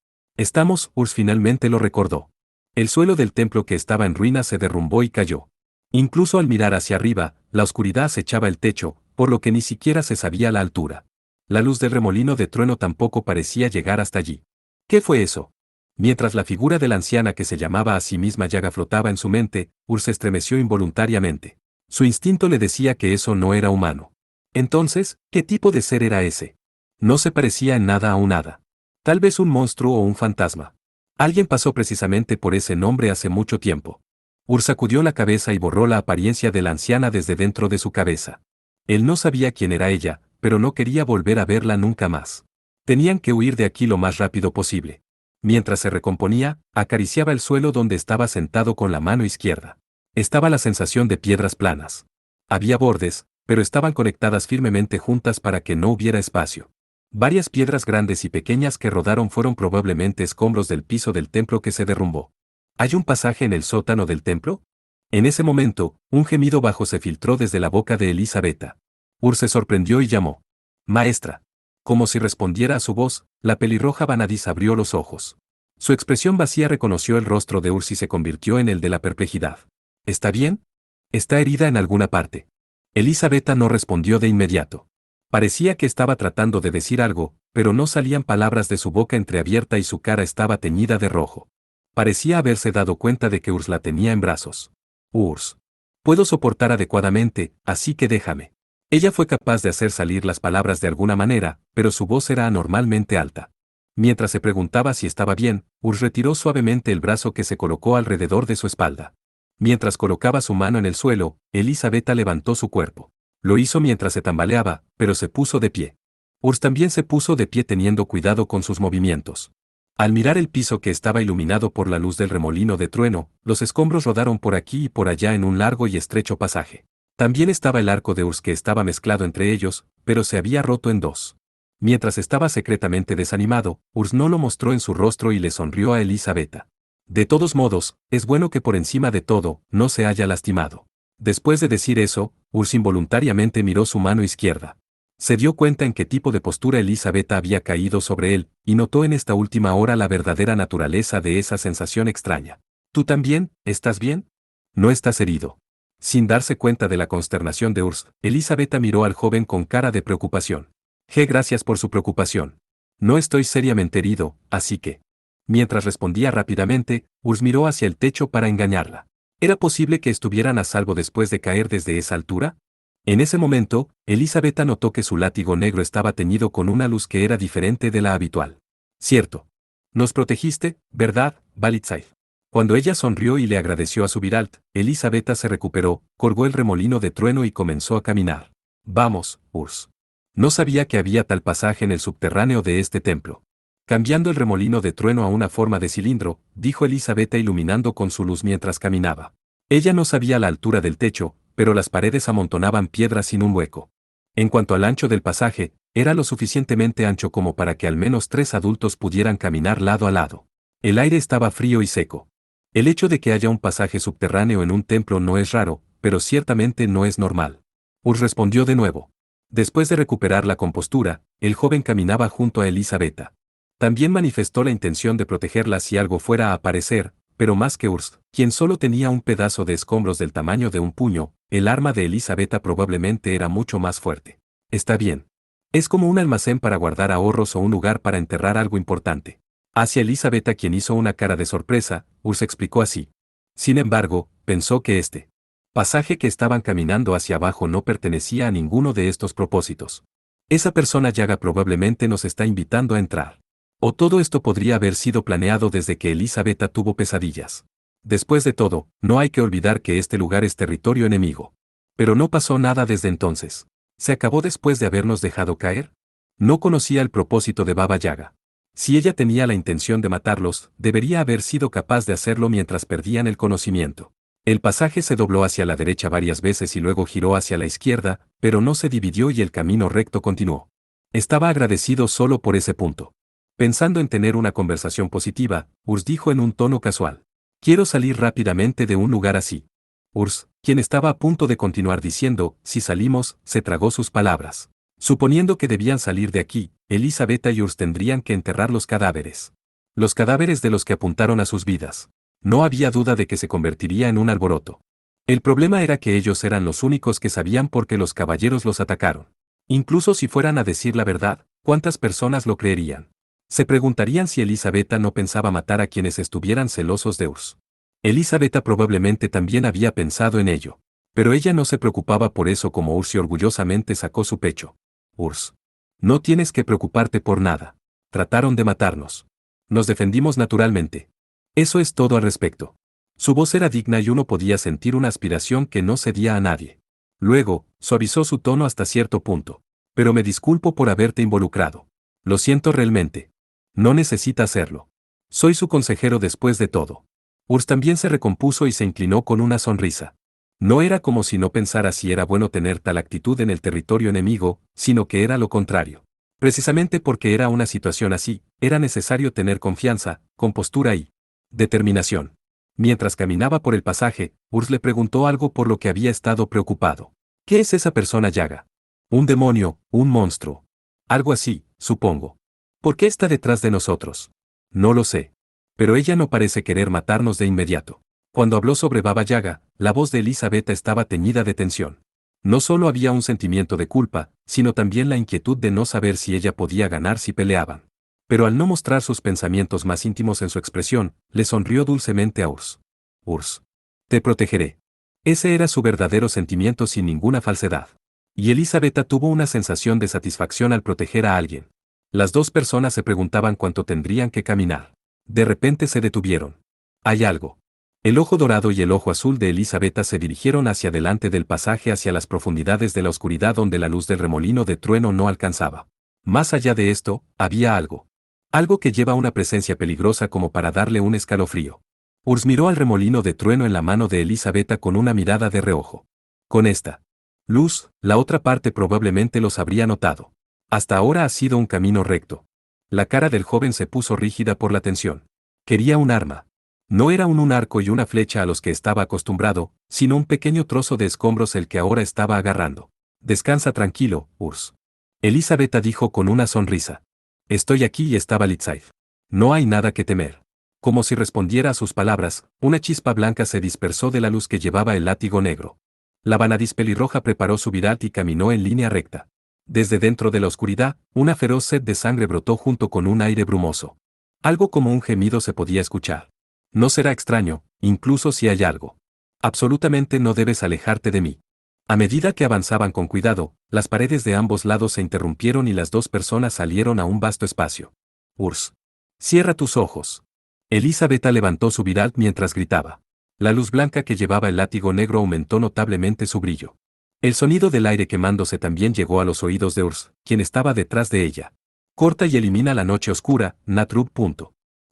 Urs finalmente lo recordó. El suelo del templo que estaba en ruinas se derrumbó y cayó. Incluso al mirar hacia arriba, la oscuridad acechaba el techo, por lo que ni siquiera se sabía la altura. La luz del remolino de trueno tampoco parecía llegar hasta allí. ¿Qué fue eso? Mientras la figura de la anciana que se llamaba a sí misma Yaga flotaba en su mente, Urs se estremeció involuntariamente. Su instinto le decía que eso no era humano. Entonces, ¿qué tipo de ser era ese? No se parecía en nada a un hada. Tal vez un monstruo o un fantasma. Alguien pasó precisamente por ese nombre hace mucho tiempo. Urs sacudió la cabeza y borró la apariencia de la anciana desde dentro de su cabeza. Él no sabía quién era ella, pero no quería volver a verla nunca más. Tenían que huir de aquí lo más rápido posible. Mientras se recomponía, acariciaba el suelo donde estaba sentado con la mano izquierda. Estaba la sensación de piedras planas. Había bordes, pero estaban conectadas firmemente juntas para que no hubiera espacio. Varias piedras grandes y pequeñas que rodaron fueron probablemente escombros del piso del templo que se derrumbó. ¿Hay un pasaje en el sótano del templo? En ese momento, un gemido bajo se filtró desde la boca de Elizabeth. Urs se sorprendió y llamó. Maestra. Como si respondiera a su voz, la pelirroja Vanadis abrió los ojos. Su expresión vacía reconoció el rostro de Urs y se convirtió en el de la perplejidad. ¿Está bien? ¿Está herida en alguna parte? Elizabeth no respondió de inmediato. Parecía que estaba tratando de decir algo, pero no salían palabras de su boca entreabierta y su cara estaba teñida de rojo. Parecía haberse dado cuenta de que Urs la tenía en brazos. Urs. Puedo soportar adecuadamente, así que déjame. Ella fue capaz de hacer salir las palabras de alguna manera, pero su voz era anormalmente alta. Mientras se preguntaba si estaba bien, Urs retiró suavemente el brazo que se colocó alrededor de su espalda. Mientras colocaba su mano en el suelo, Elizabeth levantó su cuerpo. Lo hizo mientras se tambaleaba, pero se puso de pie. Urs también se puso de pie teniendo cuidado con sus movimientos. Al mirar el piso que estaba iluminado por la luz del remolino de trueno, los escombros rodaron por aquí y por allá en un largo y estrecho pasaje. También estaba el arco de Urs que estaba mezclado entre ellos, pero se había roto en dos. Mientras estaba secretamente desanimado, Urs no lo mostró en su rostro y le sonrió a Elizabeth. De todos modos, es bueno que por encima de todo, no se haya lastimado. Después de decir eso, Urs involuntariamente miró su mano izquierda. Se dio cuenta en qué tipo de postura Elizabeth había caído sobre él, y notó en esta última hora la verdadera naturaleza de esa sensación extraña. ¿Tú también, estás bien? No estás herido. Sin darse cuenta de la consternación de Urs, Elizabeth miró al joven con cara de preocupación. Gracias por su preocupación. No estoy seriamente herido, así que... Mientras respondía rápidamente, Urs miró hacia el techo para engañarla. ¿Era posible que estuvieran a salvo después de caer desde esa altura? En ese momento, Elizabeth notó que su látigo negro estaba teñido con una luz que era diferente de la habitual. Cierto. Nos protegiste, ¿verdad, Valitzaif? Cuando ella sonrió y le agradeció a su Viralt, Elizabeth se recuperó, colgó el remolino de trueno y comenzó a caminar. Vamos, Urs. No sabía que había tal pasaje en el subterráneo de este templo. Cambiando el remolino de trueno a una forma de cilindro, dijo Elizabeth iluminando con su luz mientras caminaba. Ella no sabía la altura del techo, pero las paredes amontonaban piedras sin un hueco. En cuanto al ancho del pasaje, era lo suficientemente ancho como para que al menos 3 adultos pudieran caminar lado a lado. El aire estaba frío y seco. El hecho de que haya un pasaje subterráneo en un templo no es raro, pero ciertamente no es normal. Urs respondió de nuevo. Después de recuperar la compostura, el joven caminaba junto a Elizabeth. También manifestó la intención de protegerla si algo fuera a aparecer, pero más que Urs, quien solo tenía un pedazo de escombros del tamaño de un puño, el arma de Elizabeth probablemente era mucho más fuerte. Está bien. Es como un almacén para guardar ahorros o un lugar para enterrar algo importante. Hacia Elizabeth, quien hizo una cara de sorpresa, Urs explicó así. Sin embargo, pensó que este pasaje que estaban caminando hacia abajo no pertenecía a ninguno de estos propósitos. Esa persona Yaga probablemente nos está invitando a entrar. O todo esto podría haber sido planeado desde que Elizabeth tuvo pesadillas. Después de todo, no hay que olvidar que este lugar es territorio enemigo. Pero no pasó nada desde entonces. ¿Se acabó después de habernos dejado caer? No conocía el propósito de Baba Yaga. Si ella tenía la intención de matarlos, debería haber sido capaz de hacerlo mientras perdían el conocimiento. El pasaje se dobló hacia la derecha varias veces y luego giró hacia la izquierda, pero no se dividió y el camino recto continuó. Estaba agradecido solo por ese punto. Pensando en tener una conversación positiva, Urs dijo en un tono casual. Quiero salir rápidamente de un lugar así. Urs, quien estaba a punto de continuar diciendo, si salimos, se tragó sus palabras. Suponiendo que debían salir de aquí, Elisabetta y Urs tendrían que enterrar los cadáveres. Los cadáveres de los que apuntaron a sus vidas. No había duda de que se convertiría en un alboroto. El problema era que ellos eran los únicos que sabían por qué los caballeros los atacaron. Incluso si fueran a decir la verdad, ¿cuántas personas lo creerían? Se preguntarían si Elisabetta no pensaba matar a quienes estuvieran celosos de Urs. Elisabetta probablemente también había pensado en ello. Pero ella no se preocupaba por eso como Urs y orgullosamente sacó su pecho. Urs. No tienes que preocuparte por nada. Trataron de matarnos. Nos defendimos naturalmente. Eso es todo al respecto. Su voz era digna y uno podía sentir una aspiración que no cedía a nadie. Luego, suavizó su tono hasta cierto punto. Pero me disculpo por haberte involucrado. Lo siento realmente. No necesita hacerlo. Soy su consejero después de todo. Urs también se recompuso y se inclinó con una sonrisa. No era como si no pensara si era bueno tener tal actitud en el territorio enemigo, sino que era lo contrario. Precisamente porque era una situación así, era necesario tener confianza, compostura y determinación. Mientras caminaba por el pasaje, Urs le preguntó algo por lo que había estado preocupado. ¿Qué es esa persona Yaga? Un demonio, un monstruo. Algo así, supongo. ¿Por qué está detrás de nosotros? No lo sé. Pero ella no parece querer matarnos de inmediato. Cuando habló sobre Baba Yaga, la voz de Elisabetta estaba teñida de tensión. No solo había un sentimiento de culpa, sino también la inquietud de no saber si ella podía ganar si peleaban. Pero al no mostrar sus pensamientos más íntimos en su expresión, le sonrió dulcemente a Urs. Urs. Te protegeré. Ese era su verdadero sentimiento sin ninguna falsedad. Y Elisabetta tuvo una sensación de satisfacción al proteger a alguien. Las dos personas se preguntaban cuánto tendrían que caminar. De repente se detuvieron. Hay algo. El ojo dorado y el ojo azul de Elisabetta se dirigieron hacia adelante del pasaje hacia las profundidades de la oscuridad donde la luz del remolino de trueno no alcanzaba. Más allá de esto, había algo. Algo que lleva una presencia peligrosa como para darle un escalofrío. Urs miró al remolino de trueno en la mano de Elisabetta con una mirada de reojo. Con esta luz, la otra parte probablemente los habría notado. Hasta ahora ha sido un camino recto. La cara del joven se puso rígida por la tensión. Quería un arma. No era un arco y una flecha a los que estaba acostumbrado, sino un pequeño trozo de escombros el que ahora estaba agarrando. Descansa tranquilo, Urs. Elisabetta dijo con una sonrisa. Estoy aquí y estaba Litzaif. No hay nada que temer. Como si respondiera a sus palabras, una chispa blanca se dispersó de la luz que llevaba el látigo negro. La vanadis pelirroja preparó su virat y caminó en línea recta. Desde dentro de la oscuridad, una feroz sed de sangre brotó junto con un aire brumoso. Algo como un gemido se podía escuchar. No será extraño, incluso si hay algo. Absolutamente no debes alejarte de mí. A medida que avanzaban con cuidado, las paredes de ambos lados se interrumpieron y las dos personas salieron a un vasto espacio. Urs. Cierra tus ojos. Elisabetta levantó su virat mientras gritaba. La luz blanca que llevaba el látigo negro aumentó notablemente su brillo. El sonido del aire quemándose también llegó a los oídos de Urs, quien estaba detrás de ella. Corta y elimina la noche oscura, Natrub.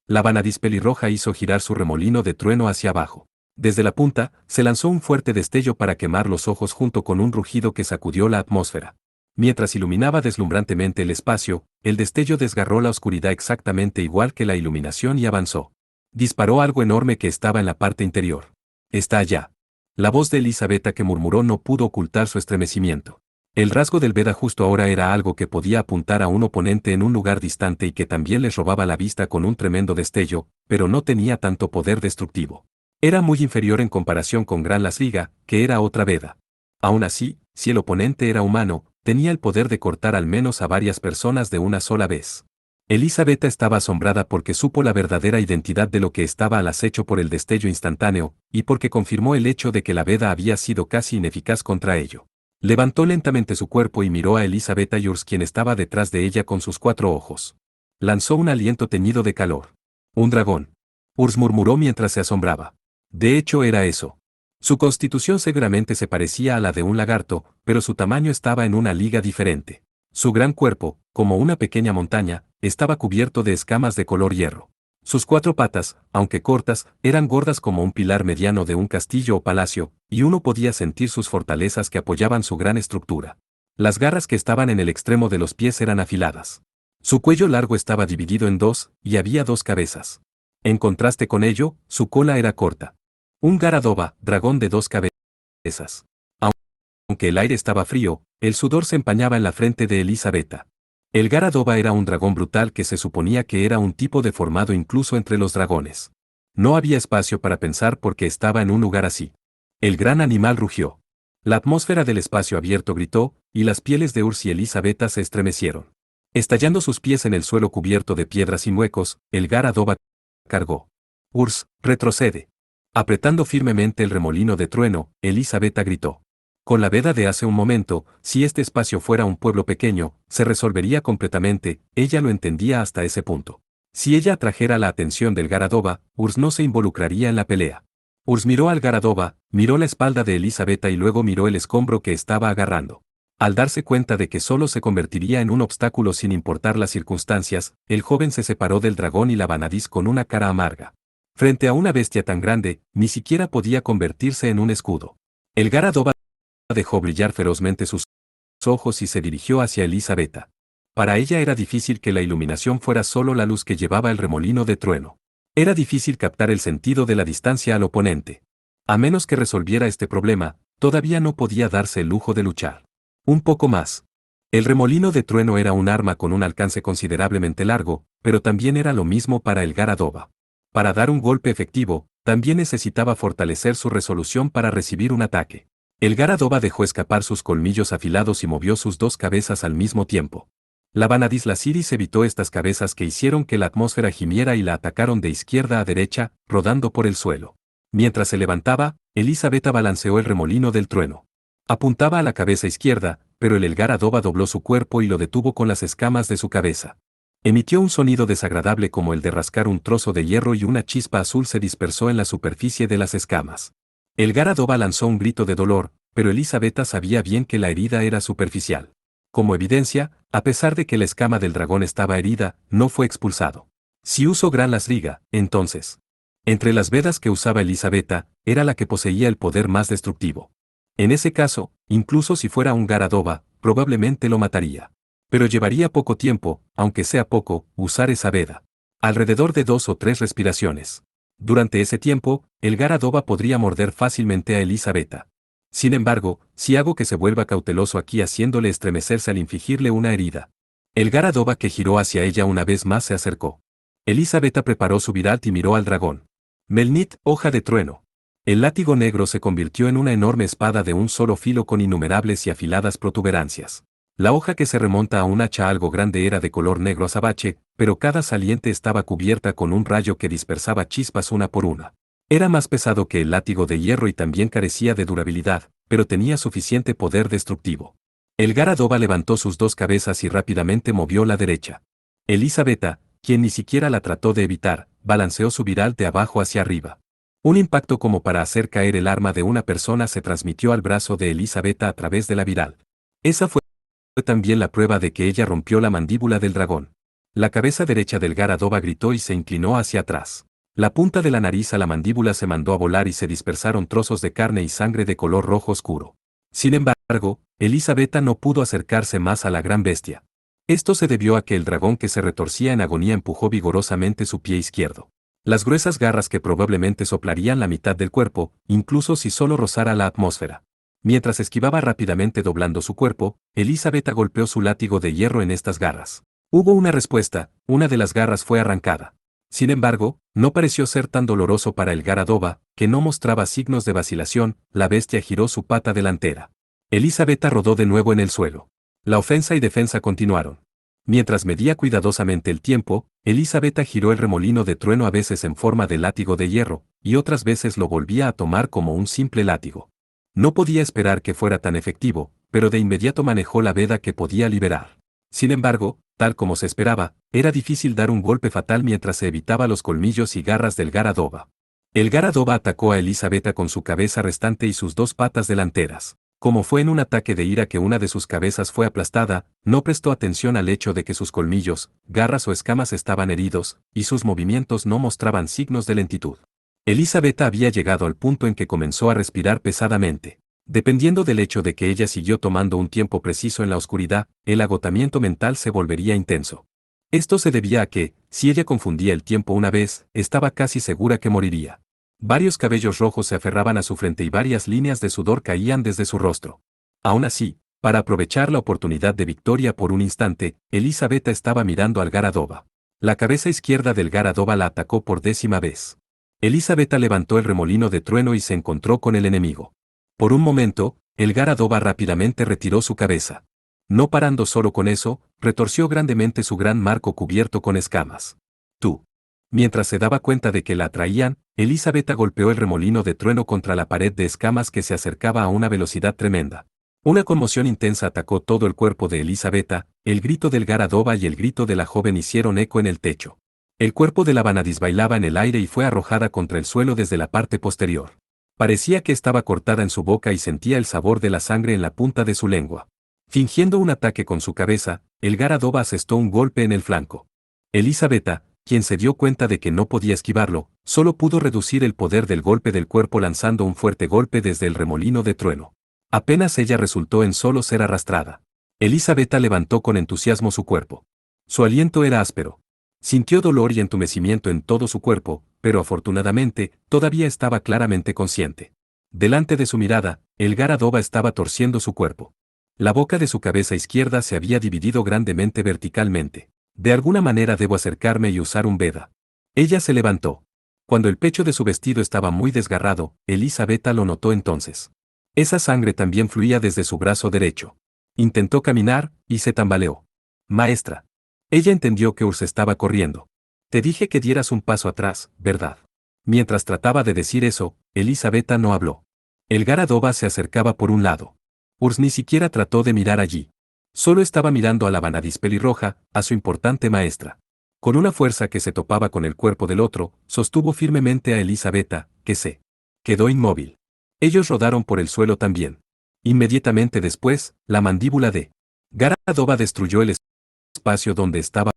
La vanadis pelirroja hizo girar su remolino de trueno hacia abajo. Desde la punta, se lanzó un fuerte destello para quemar los ojos junto con un rugido que sacudió la atmósfera. Mientras iluminaba deslumbrantemente el espacio, el destello desgarró la oscuridad exactamente igual que la iluminación y avanzó. Disparó algo enorme que estaba en la parte interior. Está allá. La voz de Elisabetta que murmuró no pudo ocultar su estremecimiento. El rasgo del Veda justo ahora era algo que podía apuntar a un oponente en un lugar distante y que también les robaba la vista con un tremendo destello, pero no tenía tanto poder destructivo. Era muy inferior en comparación con Gran Lasriga, que era otra Veda. Aún así, si el oponente era humano, tenía el poder de cortar al menos a varias personas de una sola vez. Elisabetta estaba asombrada porque supo la verdadera identidad de lo que estaba al acecho por el destello instantáneo, y porque confirmó el hecho de que la Veda había sido casi ineficaz contra ello. Levantó lentamente su cuerpo y miró a Elisabetta y Urs quien estaba detrás de ella con sus 4 ojos. Lanzó un aliento teñido de calor. Un dragón. Urs murmuró mientras se asombraba. De hecho era eso. Su constitución seguramente se parecía a la de un lagarto, pero su tamaño estaba en una liga diferente. Su gran cuerpo, como una pequeña montaña, estaba cubierto de escamas de color hierro. Sus 4 patas, aunque cortas, eran gordas como un pilar mediano de un castillo o palacio, y uno podía sentir sus fortalezas que apoyaban su gran estructura. Las garras que estaban en el extremo de los pies eran afiladas. Su cuello largo estaba dividido en dos, y había dos cabezas. En contraste con ello, su cola era corta. Un Garadoba, dragón de dos cabezas. Aunque el aire estaba frío, el sudor se empañaba en la frente de Elisabetta. El Garadoba era un dragón brutal que se suponía que era un tipo deformado incluso entre los dragones. No había espacio para pensar porque estaba en un lugar así. El gran animal rugió. La atmósfera del espacio abierto gritó, y las pieles de Urs y Elisabetta se estremecieron. Estallando sus pies en el suelo cubierto de piedras y huecos, el Garadoba cargó. Urs, retrocede. Apretando firmemente el remolino de trueno, Elisabetta gritó. Con la veda de hace un momento, si este espacio fuera un pueblo pequeño, se resolvería completamente, ella lo entendía hasta ese punto. Si ella atrajera la atención del Garadoba, Urs no se involucraría en la pelea. Urs miró al Garadoba, miró la espalda de Elisabetta y luego miró el escombro que estaba agarrando. Al darse cuenta de que solo se convertiría en un obstáculo sin importar las circunstancias, el joven se separó del dragón y la Vanadis con una cara amarga. Frente a una bestia tan grande, ni siquiera podía convertirse en un escudo. El Garadoba dejó brillar ferozmente sus ojos y se dirigió hacia Elisabetta. Para ella era difícil que la iluminación fuera solo la luz que llevaba el remolino de trueno. Era difícil captar el sentido de la distancia al oponente. A menos que resolviera este problema, todavía no podía darse el lujo de luchar. Un poco más. El remolino de trueno era un arma con un alcance considerablemente largo, pero también era lo mismo para el Garadoba. Para dar un golpe efectivo, también necesitaba fortalecer su resolución para recibir un ataque. El Garadoba dejó escapar sus colmillos afilados y movió sus dos cabezas al mismo tiempo. La Vanadis Lasiris evitó estas cabezas que hicieron que la atmósfera gimiera y la atacaron de izquierda a derecha, rodando por el suelo. Mientras se levantaba, Elisabetta balanceó el remolino del trueno. Apuntaba a la cabeza izquierda, pero el Garadoba dobló su cuerpo y lo detuvo con las escamas de su cabeza. Emitió un sonido desagradable como el de rascar un trozo de hierro y una chispa azul se dispersó en la superficie de las escamas. El Garadoba lanzó un grito de dolor, pero Elisabetta sabía bien que la herida era superficial. Como evidencia, a pesar de que la escama del dragón estaba herida, no fue expulsado. Si usó Gran Lasriga, entonces. Entre las vedas que usaba Elisabetta, era la que poseía el poder más destructivo. En ese caso, incluso si fuera un Garadoba, probablemente lo mataría. Pero llevaría poco tiempo, aunque sea poco, usar esa veda. Alrededor de 2 o 3 respiraciones. Durante ese tiempo, el Garadoba podría morder fácilmente a Elisabetta. Sin embargo, si hago que se vuelva cauteloso aquí haciéndole estremecerse al infligirle una herida. El Garadoba que giró hacia ella una vez más se acercó. Elisabetta preparó su viralt y miró al dragón. Melnit, hoja de trueno. El látigo negro se convirtió en una enorme espada de un solo filo con innumerables y afiladas protuberancias. La hoja que se remonta a un hacha algo grande era de color negro azabache, pero cada saliente estaba cubierta con un rayo que dispersaba chispas una por una. Era más pesado que el látigo de hierro y también carecía de durabilidad, pero tenía suficiente poder destructivo. El Garadoba levantó sus dos cabezas y rápidamente movió la derecha. Elisabetta, quien ni siquiera la trató de evitar, balanceó su viral de abajo hacia arriba. Un impacto como para hacer caer el arma de una persona se transmitió al brazo de Elisabetta a través de la viral. Esa fue también la prueba de que ella rompió la mandíbula del dragón. La cabeza derecha del Garadoba gritó y se inclinó hacia atrás. La punta de la nariz a la mandíbula se mandó a volar y se dispersaron trozos de carne y sangre de color rojo oscuro. Sin embargo, Elisabetta no pudo acercarse más a la gran bestia. Esto se debió a que el dragón que se retorcía en agonía empujó vigorosamente su pie izquierdo. Las gruesas garras que probablemente soplarían la mitad del cuerpo, incluso si solo rozara la atmósfera. Mientras esquivaba rápidamente doblando su cuerpo, Elisabetta golpeó su látigo de hierro en estas garras. Hubo una respuesta, una de las garras fue arrancada. Sin embargo, no pareció ser tan doloroso para el Garadoba, que no mostraba signos de vacilación, la bestia giró su pata delantera. Elisabetta rodó de nuevo en el suelo. La ofensa y defensa continuaron. Mientras medía cuidadosamente el tiempo, Elisabetta giró el remolino de trueno a veces en forma de látigo de hierro, y otras veces lo volvía a tomar como un simple látigo. No podía esperar que fuera tan efectivo, pero de inmediato manejó la veda que podía liberar. Sin embargo, tal como se esperaba, era difícil dar un golpe fatal mientras se evitaba los colmillos y garras del Garadoba. El Garadoba atacó a Elisabetta con su cabeza restante y sus dos patas delanteras. Como fue en un ataque de ira que una de sus cabezas fue aplastada, no prestó atención al hecho de que sus colmillos, garras o escamas estaban heridos, y sus movimientos no mostraban signos de lentitud. Elisabetta había llegado al punto en que comenzó a respirar pesadamente. Dependiendo del hecho de que ella siguió tomando un tiempo preciso en la oscuridad, el agotamiento mental se volvería intenso. Esto se debía a que, si ella confundía el tiempo una vez, estaba casi segura que moriría. Varios cabellos rojos se aferraban a su frente y varias líneas de sudor caían desde su rostro. Aún así, para aprovechar la oportunidad de victoria por un instante, Elisabetta estaba mirando al Garadova. La cabeza izquierda del Garadova la atacó por 10ª vez. Elisabetta levantó el remolino de trueno y se encontró con el enemigo. Por un momento, el Garadova rápidamente retiró su cabeza. No parando solo con eso, retorció grandemente su gran marco cubierto con escamas. Tú. Mientras se daba cuenta de que la atraían, Elisabetta golpeó el remolino de trueno contra la pared de escamas que se acercaba a una velocidad tremenda. Una conmoción intensa atacó todo el cuerpo de Elisabetta, el grito del Garadova y el grito de la joven hicieron eco en el techo. El cuerpo de la Vanadis bailaba en el aire y fue arrojada contra el suelo desde la parte posterior. Parecía que estaba cortada en su boca y sentía el sabor de la sangre en la punta de su lengua. Fingiendo un ataque con su cabeza, el Garadova asestó un golpe en el flanco. Elisabetta, quien se dio cuenta de que no podía esquivarlo, solo pudo reducir el poder del golpe del cuerpo lanzando un fuerte golpe desde el remolino de trueno. Apenas ella resultó en solo ser arrastrada. Elisabetta levantó con entusiasmo su cuerpo. Su aliento era áspero. Sintió dolor y entumecimiento en todo su cuerpo, pero afortunadamente, todavía estaba claramente consciente. Delante de su mirada, el Garadova estaba torciendo su cuerpo. La boca de su cabeza izquierda se había dividido grandemente verticalmente. De alguna manera debo acercarme y usar un veda. Ella se levantó. Cuando el pecho de su vestido estaba muy desgarrado, Elisabetta lo notó entonces. Esa sangre también fluía desde su brazo derecho. Intentó caminar, y se tambaleó. Maestra. Ella entendió que Urs estaba corriendo. Te dije que dieras un paso atrás, ¿verdad? Mientras trataba de decir eso, Elisabetta no habló. El Garadova se acercaba por un lado. Urs ni siquiera trató de mirar allí. Solo estaba mirando a la Vanadis pelirroja, a su importante maestra. Con una fuerza que se topaba con el cuerpo del otro, sostuvo firmemente a Elisabetta, que se quedó inmóvil. Ellos rodaron por el suelo también. Inmediatamente después, la mandíbula de Garadova destruyó el espacio donde estaba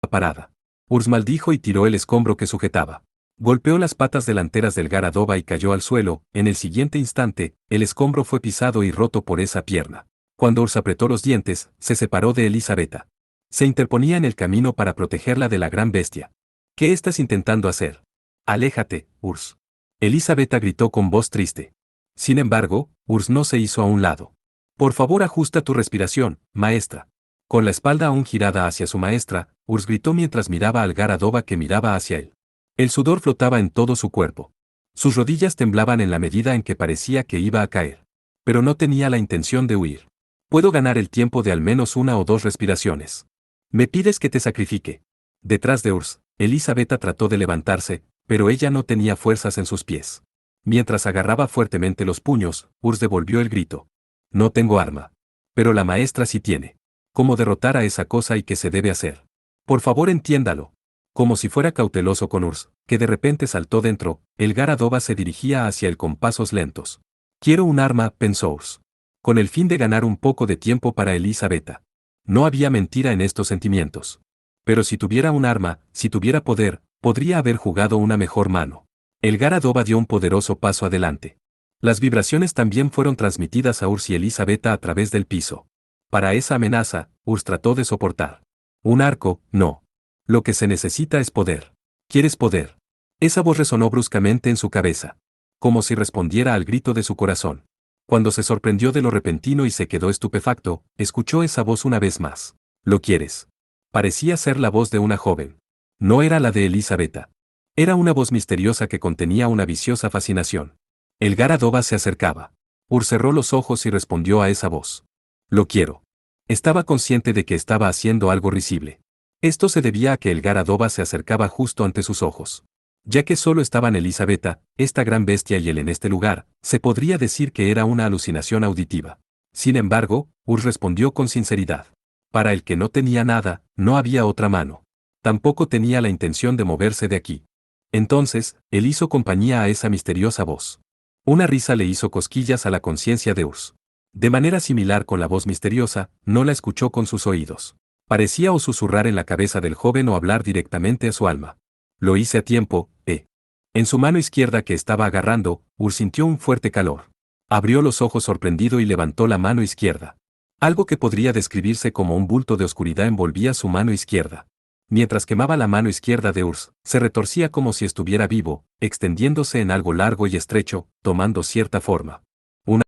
parada. Urs maldijo y tiró el escombro que sujetaba. Golpeó las patas delanteras del Garadova y cayó al suelo. En el siguiente instante, el escombro fue pisado y roto por esa pierna. Cuando Urs apretó los dientes, se separó de Elisabetta. Se interponía en el camino para protegerla de la gran bestia. ¿Qué estás intentando hacer? Aléjate, Urs. Elisabetta gritó con voz triste. Sin embargo, Urs no se hizo a un lado. Por favor, ajusta tu respiración, maestra. Con la espalda aún girada hacia su maestra, Urs gritó mientras miraba al Garadova que miraba hacia él. El sudor flotaba en todo su cuerpo. Sus rodillas temblaban en la medida en que parecía que iba a caer. Pero no tenía la intención de huir. Puedo ganar el tiempo de al menos 1 o 2 respiraciones. Me pides que te sacrifique. Detrás de Urs, Elisabetta trató de levantarse, pero ella no tenía fuerzas en sus pies. Mientras agarraba fuertemente los puños, Urs devolvió el grito. No tengo arma. Pero la maestra sí tiene. ¿Cómo derrotar a esa cosa y qué se debe hacer? Por favor, entiéndalo. Como si fuera cauteloso con Urs, que de repente saltó dentro, el Garadova se dirigía hacia él con pasos lentos. Quiero un arma, pensó Urs. Con el fin de ganar un poco de tiempo para Elisabetta. No había mentira en estos sentimientos. Pero si tuviera un arma, si tuviera poder, podría haber jugado una mejor mano. El Garadova dio un poderoso paso adelante. Las vibraciones también fueron transmitidas a Urs y Elisabetta a través del piso. Para esa amenaza, Urs trató de soportar. Un arco, no. Lo que se necesita es poder. ¿Quieres poder? Esa voz resonó bruscamente en su cabeza. Como si respondiera al grito de su corazón. Cuando se sorprendió de lo repentino y se quedó estupefacto, escuchó esa voz una vez más. ¿Lo quieres? Parecía ser la voz de una joven. No era la de Elisabetta. Era una voz misteriosa que contenía una viciosa fascinación. El Garadova se acercaba. Urs cerró los ojos y respondió a esa voz. Lo quiero. Estaba consciente de que estaba haciendo algo risible. Esto se debía a que el Garadova se acercaba justo ante sus ojos. Ya que solo estaban Elisabetta, esta gran bestia y él en este lugar, se podría decir que era una alucinación auditiva. Sin embargo, Urs respondió con sinceridad. Para el que no tenía nada, no había otra mano. Tampoco tenía la intención de moverse de aquí. Entonces, él hizo compañía a esa misteriosa voz. Una risa le hizo cosquillas a la conciencia de Urs. De manera similar con la voz misteriosa, no la escuchó con sus oídos. Parecía o susurrar en la cabeza del joven o hablar directamente a su alma. Lo hice a tiempo, En su mano izquierda que estaba agarrando, Urs sintió un fuerte calor. Abrió los ojos sorprendido y levantó la mano izquierda. Algo que podría describirse como un bulto de oscuridad envolvía su mano izquierda. Mientras quemaba la mano izquierda de Urs, se retorcía como si estuviera vivo, extendiéndose en algo largo y estrecho, tomando cierta forma. Un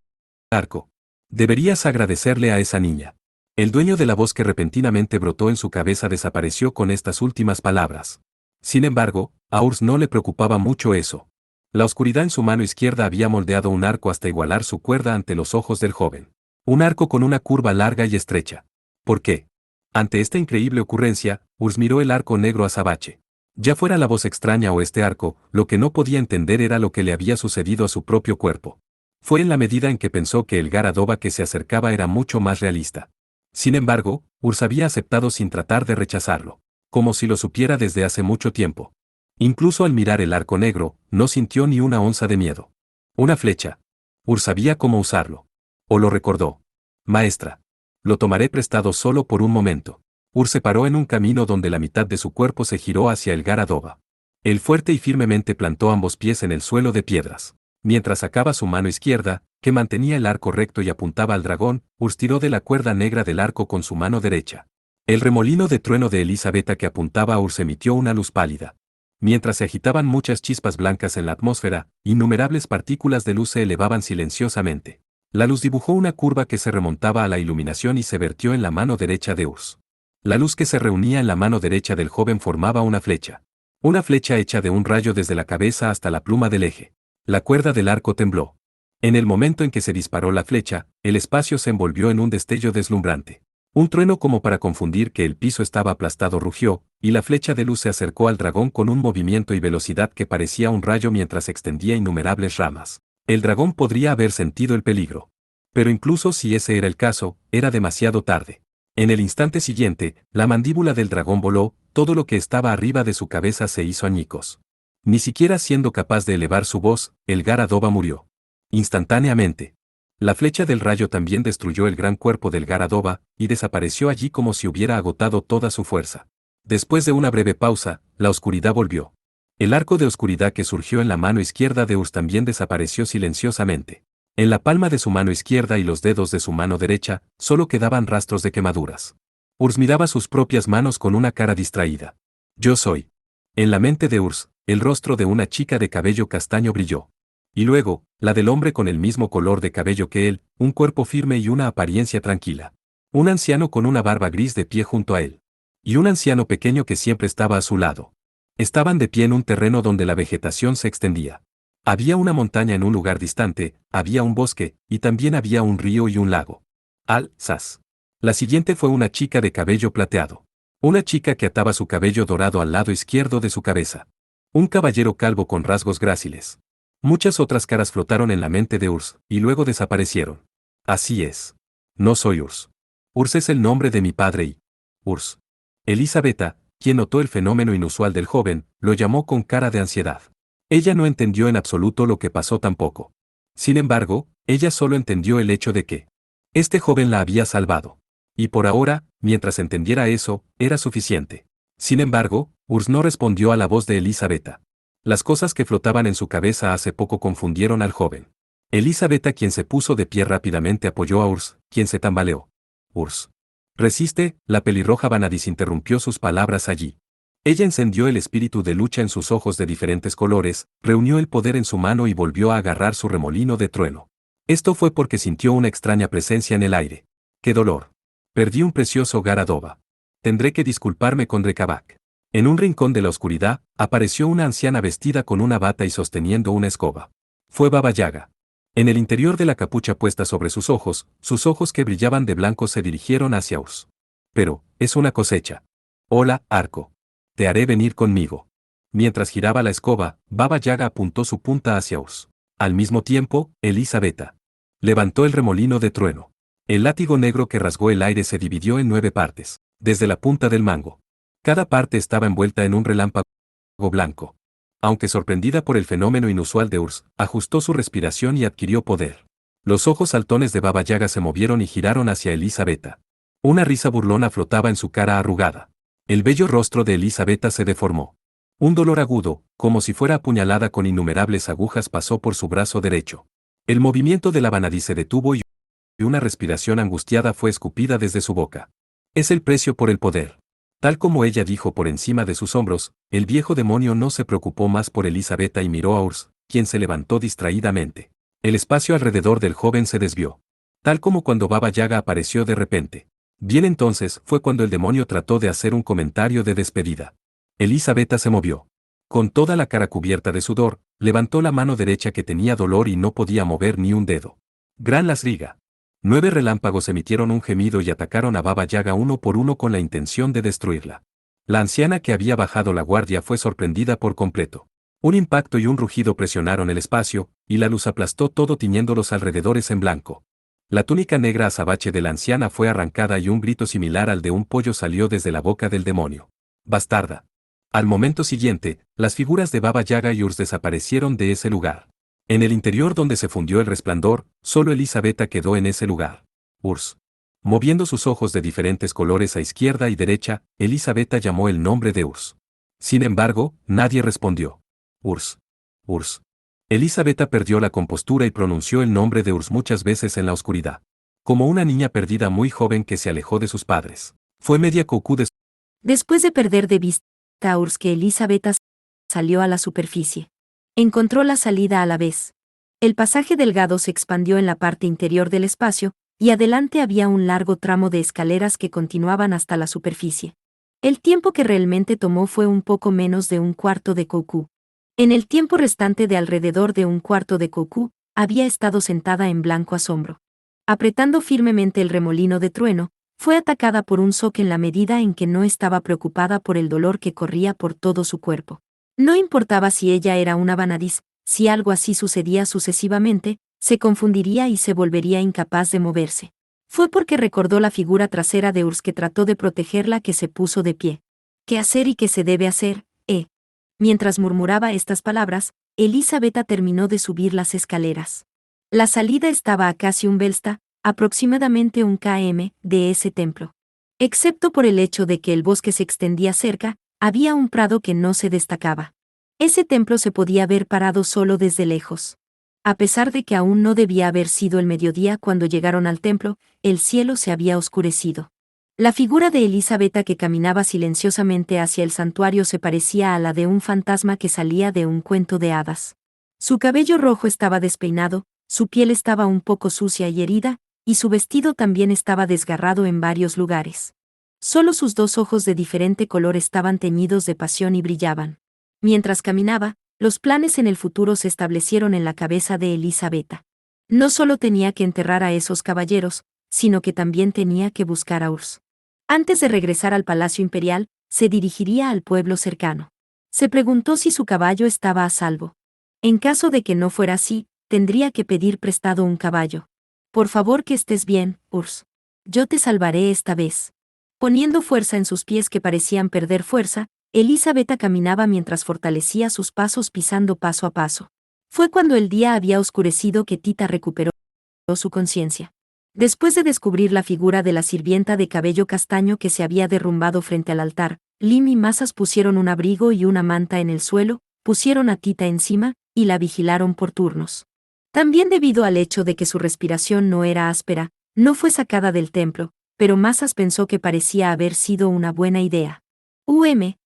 arco. Deberías agradecerle a esa niña. El dueño de la voz que repentinamente brotó en su cabeza desapareció con estas últimas palabras. Sin embargo, a Urs no le preocupaba mucho eso. La oscuridad en su mano izquierda había moldeado un arco hasta igualar su cuerda ante los ojos del joven. Un arco con una curva larga y estrecha. ¿Por qué? Ante esta increíble ocurrencia, Urs miró el arco negro azabache. Ya fuera la voz extraña o este arco, lo que no podía entender era lo que le había sucedido a su propio cuerpo. Fue en la medida en que pensó que el Garadoba que se acercaba era mucho más realista. Sin embargo, Urs había aceptado sin tratar de rechazarlo. Como si lo supiera desde hace mucho tiempo. Incluso al mirar el arco negro, no sintió ni una onza de miedo. Una flecha. Urs sabía cómo usarlo. O lo recordó. Maestra. Lo tomaré prestado solo por un momento. Urs se paró en un camino donde la mitad de su cuerpo se giró hacia el Garadoba. Él fuerte y firmemente plantó ambos pies en el suelo de piedras. Mientras sacaba su mano izquierda, que mantenía el arco recto y apuntaba al dragón, Urs tiró de la cuerda negra del arco con su mano derecha. El remolino de trueno de Elisabetta que apuntaba a Urs emitió una luz pálida. Mientras se agitaban muchas chispas blancas en la atmósfera, innumerables partículas de luz se elevaban silenciosamente. La luz dibujó una curva que se remontaba a la iluminación y se vertió en la mano derecha de Urs. La luz que se reunía en la mano derecha del joven formaba una flecha. Una flecha hecha de un rayo desde la cabeza hasta la pluma del eje. La cuerda del arco tembló. En el momento en que se disparó la flecha, el espacio se envolvió en un destello deslumbrante. Un trueno como para confundir que el piso estaba aplastado rugió, y la flecha de luz se acercó al dragón con un movimiento y velocidad que parecía un rayo mientras extendía innumerables ramas. El dragón podría haber sentido el peligro. Pero incluso si ese era el caso, era demasiado tarde. En el instante siguiente, la mandíbula del dragón voló, todo lo que estaba arriba de su cabeza se hizo añicos. Ni siquiera siendo capaz de elevar su voz, el Garadoba murió. Instantáneamente. La flecha del rayo también destruyó el gran cuerpo del Garadoba, y desapareció allí como si hubiera agotado toda su fuerza. Después de una breve pausa, la oscuridad volvió. El arco de oscuridad que surgió en la mano izquierda de Urs también desapareció silenciosamente. En la palma de su mano izquierda y los dedos de su mano derecha, solo quedaban rastros de quemaduras. Urs miraba sus propias manos con una cara distraída. Yo soy. En la mente de Urs, el rostro de una chica de cabello castaño brilló. Y luego, la del hombre con el mismo color de cabello que él, un cuerpo firme y una apariencia tranquila. Un anciano con una barba gris de pie junto a él. Y un anciano pequeño que siempre estaba a su lado. Estaban de pie en un terreno donde la vegetación se extendía. Había una montaña en un lugar distante, había un bosque, y también había un río y un lago. Al-Sas. La siguiente fue una chica de cabello plateado. Una chica que ataba su cabello dorado al lado izquierdo de su cabeza. Un caballero calvo con rasgos gráciles. Muchas otras caras flotaron en la mente de Urs, y luego desaparecieron. Así es. No soy Urs. Urs es el nombre de mi padre y... Urs. Elisabetta, quien notó el fenómeno inusual del joven, lo llamó con cara de ansiedad. Ella no entendió en absoluto lo que pasó tampoco. Sin embargo, ella solo entendió el hecho de que este joven la había salvado. Y por ahora, mientras entendiera eso, era suficiente. Sin embargo, Urs no respondió a la voz de Elisabetta. Las cosas que flotaban en su cabeza hace poco confundieron al joven. Elisabetta, quien se puso de pie rápidamente, apoyó a Urs, quien se tambaleó. Urs. Resiste, la pelirroja Vanadis interrumpió sus palabras allí. Ella encendió el espíritu de lucha en sus ojos de diferentes colores, reunió el poder en su mano y volvió a agarrar su remolino de trueno. Esto fue porque sintió una extraña presencia en el aire. ¡Qué dolor! Perdí un precioso Garadoba. Tendré que disculparme con Rekabak. En un rincón de la oscuridad, apareció una anciana vestida con una bata y sosteniendo una escoba. Fue Baba Yaga. En el interior de la capucha puesta sobre sus ojos que brillaban de blanco se dirigieron hacia Urs. Pero, es una cosecha. Hola, arco. Te haré venir conmigo. Mientras giraba la escoba, Baba Yaga apuntó su punta hacia Urs. Al mismo tiempo, Elisabetta levantó el remolino de trueno. El látigo negro que rasgó el aire se dividió en 9 partes, desde la punta del mango. Cada parte estaba envuelta en un relámpago blanco. Aunque sorprendida por el fenómeno inusual de Urs, ajustó su respiración y adquirió poder. Los ojos saltones de Baba Yaga se movieron y giraron hacia Elisabetta. Una risa burlona flotaba en su cara arrugada. El bello rostro de Elisabetta se deformó. Un dolor agudo, como si fuera apuñalada con innumerables agujas, pasó por su brazo derecho. El movimiento de la Vanadis se detuvo y una respiración angustiada fue escupida desde su boca. Es el precio por el poder. Tal como ella dijo por encima de sus hombros, el viejo demonio no se preocupó más por Elisabetta y miró a Urs, quien se levantó distraídamente. El espacio alrededor del joven se desvió. Tal como cuando Baba Yaga apareció de repente. Bien, entonces fue cuando el demonio trató de hacer un comentario de despedida. Elisabetta se movió. Con toda la cara cubierta de sudor, levantó la mano derecha que tenía dolor y no podía mover ni un dedo. Gran Lasriga. 9 relámpagos emitieron un gemido y atacaron a Baba Yaga uno por uno con la intención de destruirla. La anciana que había bajado la guardia fue sorprendida por completo. Un impacto y un rugido presionaron el espacio, y la luz aplastó todo tiñendo los alrededores en blanco. La túnica negra azabache de la anciana fue arrancada y un grito similar al de un pollo salió desde la boca del demonio. ¡Bastarda! Al momento siguiente, las figuras de Baba Yaga y Urs desaparecieron de ese lugar. En el interior donde se fundió el resplandor, solo Elisabetta quedó en ese lugar. Urs. Moviendo sus ojos de diferentes colores a izquierda y derecha, Elisabetta llamó el nombre de Urs. Sin embargo, nadie respondió. Urs. Urs. Elisabetta perdió la compostura y pronunció el nombre de Urs muchas veces en la oscuridad. Como una niña perdida muy joven que se alejó de sus padres. Fue media Koku Después de perder de vista a Urs que Elisabetta salió a la superficie. Encontró la salida a la vez. El pasaje delgado se expandió en la parte interior del espacio, y adelante había un largo tramo de escaleras que continuaban hasta la superficie. El tiempo que realmente tomó fue un poco menos de un cuarto de Koku. En el tiempo restante de alrededor de un cuarto de Koku, había estado sentada en blanco asombro. Apretando firmemente el remolino de trueno, fue atacada por un shock en la medida en que no estaba preocupada por el dolor que corría por todo su cuerpo. No importaba si ella era una Vanadis, si algo así sucedía sucesivamente, se confundiría y se volvería incapaz de moverse. Fue porque recordó la figura trasera de Urs que trató de protegerla que se puso de pie. ¿Qué hacer y qué se debe hacer, Mientras murmuraba estas palabras, Elisabetta terminó de subir las escaleras. La salida estaba a casi un velsta, aproximadamente un km, de ese templo. Excepto por el hecho de que el bosque se extendía cerca, había un prado que no se destacaba. Ese templo se podía ver parado solo desde lejos. A pesar de que aún no debía haber sido el mediodía cuando llegaron al templo, el cielo se había oscurecido. La figura de Elisabetta que caminaba silenciosamente hacia el santuario se parecía a la de un fantasma que salía de un cuento de hadas. Su cabello rojo estaba despeinado, su piel estaba un poco sucia y herida, y su vestido también estaba desgarrado en varios lugares. Solo sus 2 ojos de diferente color estaban teñidos de pasión y brillaban. Mientras caminaba, los planes en el futuro se establecieron en la cabeza de Elisabetta. No solo tenía que enterrar a esos caballeros, sino que también tenía que buscar a Urs. Antes de regresar al Palacio Imperial, se dirigiría al pueblo cercano. Se preguntó si su caballo estaba a salvo. En caso de que no fuera así, tendría que pedir prestado un caballo. Por favor, que estés bien, Urs. Yo te salvaré esta vez. Poniendo fuerza en sus pies que parecían perder fuerza, Elisabetta caminaba mientras fortalecía sus pasos pisando paso a paso. Fue cuando el día había oscurecido que Tita recuperó su conciencia. Después de descubrir la figura de la sirvienta de cabello castaño que se había derrumbado frente al altar, Lim y Masas pusieron un abrigo y una manta en el suelo, pusieron a Tita encima, y la vigilaron por turnos. También debido al hecho de que su respiración no era áspera, no fue sacada del templo, pero Masas pensó que parecía haber sido una buena idea.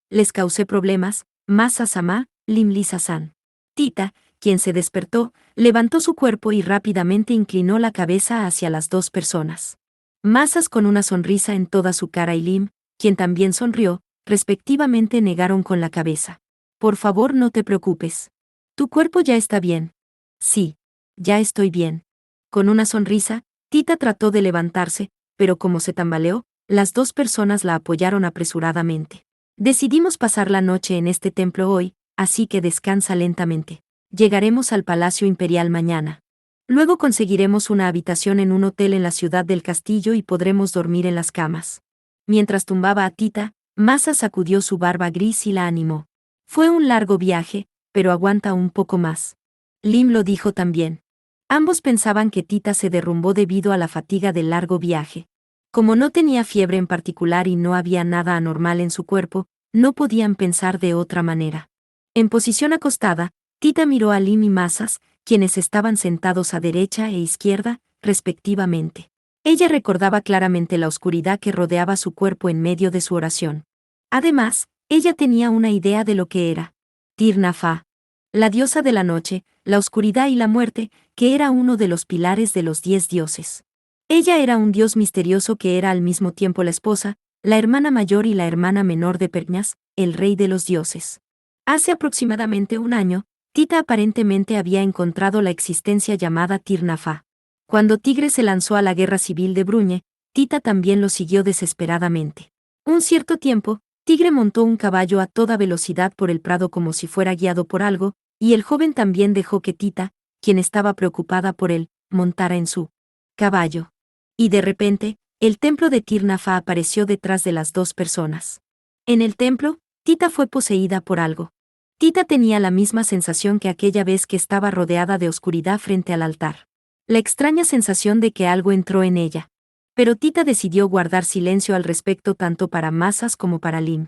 Les causé problemas, Masas-sama, Lim-Lisa-san. Tita, quien se despertó, levantó su cuerpo y rápidamente inclinó la cabeza hacia las 2 personas. Masas con una sonrisa en toda su cara y Lim, quien también sonrió, respectivamente negaron con la cabeza. Por favor, no te preocupes. Tu cuerpo ya está bien. Sí, ya estoy bien. Con una sonrisa, Tita trató de levantarse, pero como se tambaleó, las 2 personas la apoyaron apresuradamente. Decidimos pasar la noche en este templo hoy, así que descansa lentamente. Llegaremos al Palacio Imperial mañana. Luego conseguiremos una habitación en un hotel en la ciudad del castillo y podremos dormir en las camas. Mientras tumbaba a Tita, Masa sacudió su barba gris y la animó. Fue un largo viaje, pero aguanta un poco más. Lim lo dijo también. Ambos pensaban que Tita se derrumbó debido a la fatiga del largo viaje. Como no tenía fiebre en particular y no había nada anormal en su cuerpo, no podían pensar de otra manera. En posición acostada, Tita miró a Lim y Masas, quienes estaban sentados a derecha e izquierda, respectivamente. Ella recordaba claramente la oscuridad que rodeaba su cuerpo en medio de su oración. Además, ella tenía una idea de lo que era Tir-Na-Fa, la diosa de la noche, la oscuridad y la muerte, que era uno de los pilares de los 10 dioses. Ella era un dios misterioso que era al mismo tiempo la esposa, la hermana mayor y la hermana menor de Pernas, el rey de los dioses. Hace aproximadamente un año, Tita aparentemente había encontrado la existencia llamada Tir-Na-Fa. Cuando Tigre se lanzó a la guerra civil de Bruñe, Tita también lo siguió desesperadamente. Un cierto tiempo, Tigre montó un caballo a toda velocidad por el prado como si fuera guiado por algo, y el joven también dejó que Tita, quien estaba preocupada por él, montara en su caballo. Y de repente, el templo de Tir-Na-Fa apareció detrás de las dos personas. En el templo, Tita fue poseída por algo. Tita tenía la misma sensación que aquella vez que estaba rodeada de oscuridad frente al altar. La extraña sensación de que algo entró en ella. Pero Tita decidió guardar silencio al respecto tanto para Masas como para Lim.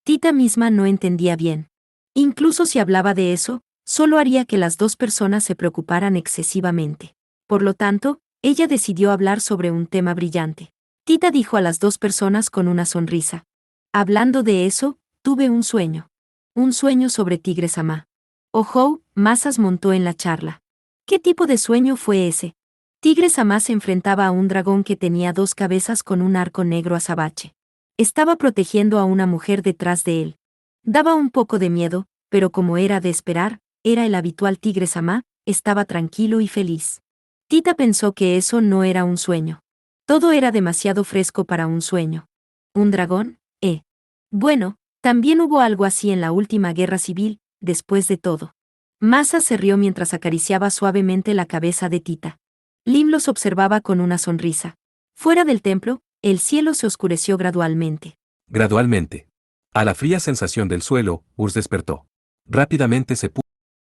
Tita misma no entendía bien. Incluso si hablaba de eso, solo haría que las dos personas se preocuparan excesivamente. Por lo tanto, ella decidió hablar sobre un tema brillante. Tita dijo a las dos personas con una sonrisa. Hablando de eso, tuve un sueño. Un sueño sobre Tigre-sama. Ojo, Masas montó en la charla. ¿Qué tipo de sueño fue ese? Tigre-sama se enfrentaba a un dragón que tenía dos cabezas con un arco negro azabache. Estaba protegiendo a una mujer detrás de él. Daba un poco de miedo, pero como era de esperar, era el habitual Tigre-sama, estaba tranquilo y feliz. Tita pensó que eso no era un sueño. Todo era demasiado fresco para un sueño. ¿Un dragón? Bueno, también hubo algo así en la última guerra civil, después de todo. Masa se rió mientras acariciaba suavemente la cabeza de Tita. Lim los observaba con una sonrisa. Fuera del templo, el cielo se oscureció gradualmente. Gradualmente. A la fría sensación del suelo, Urs despertó. Rápidamente se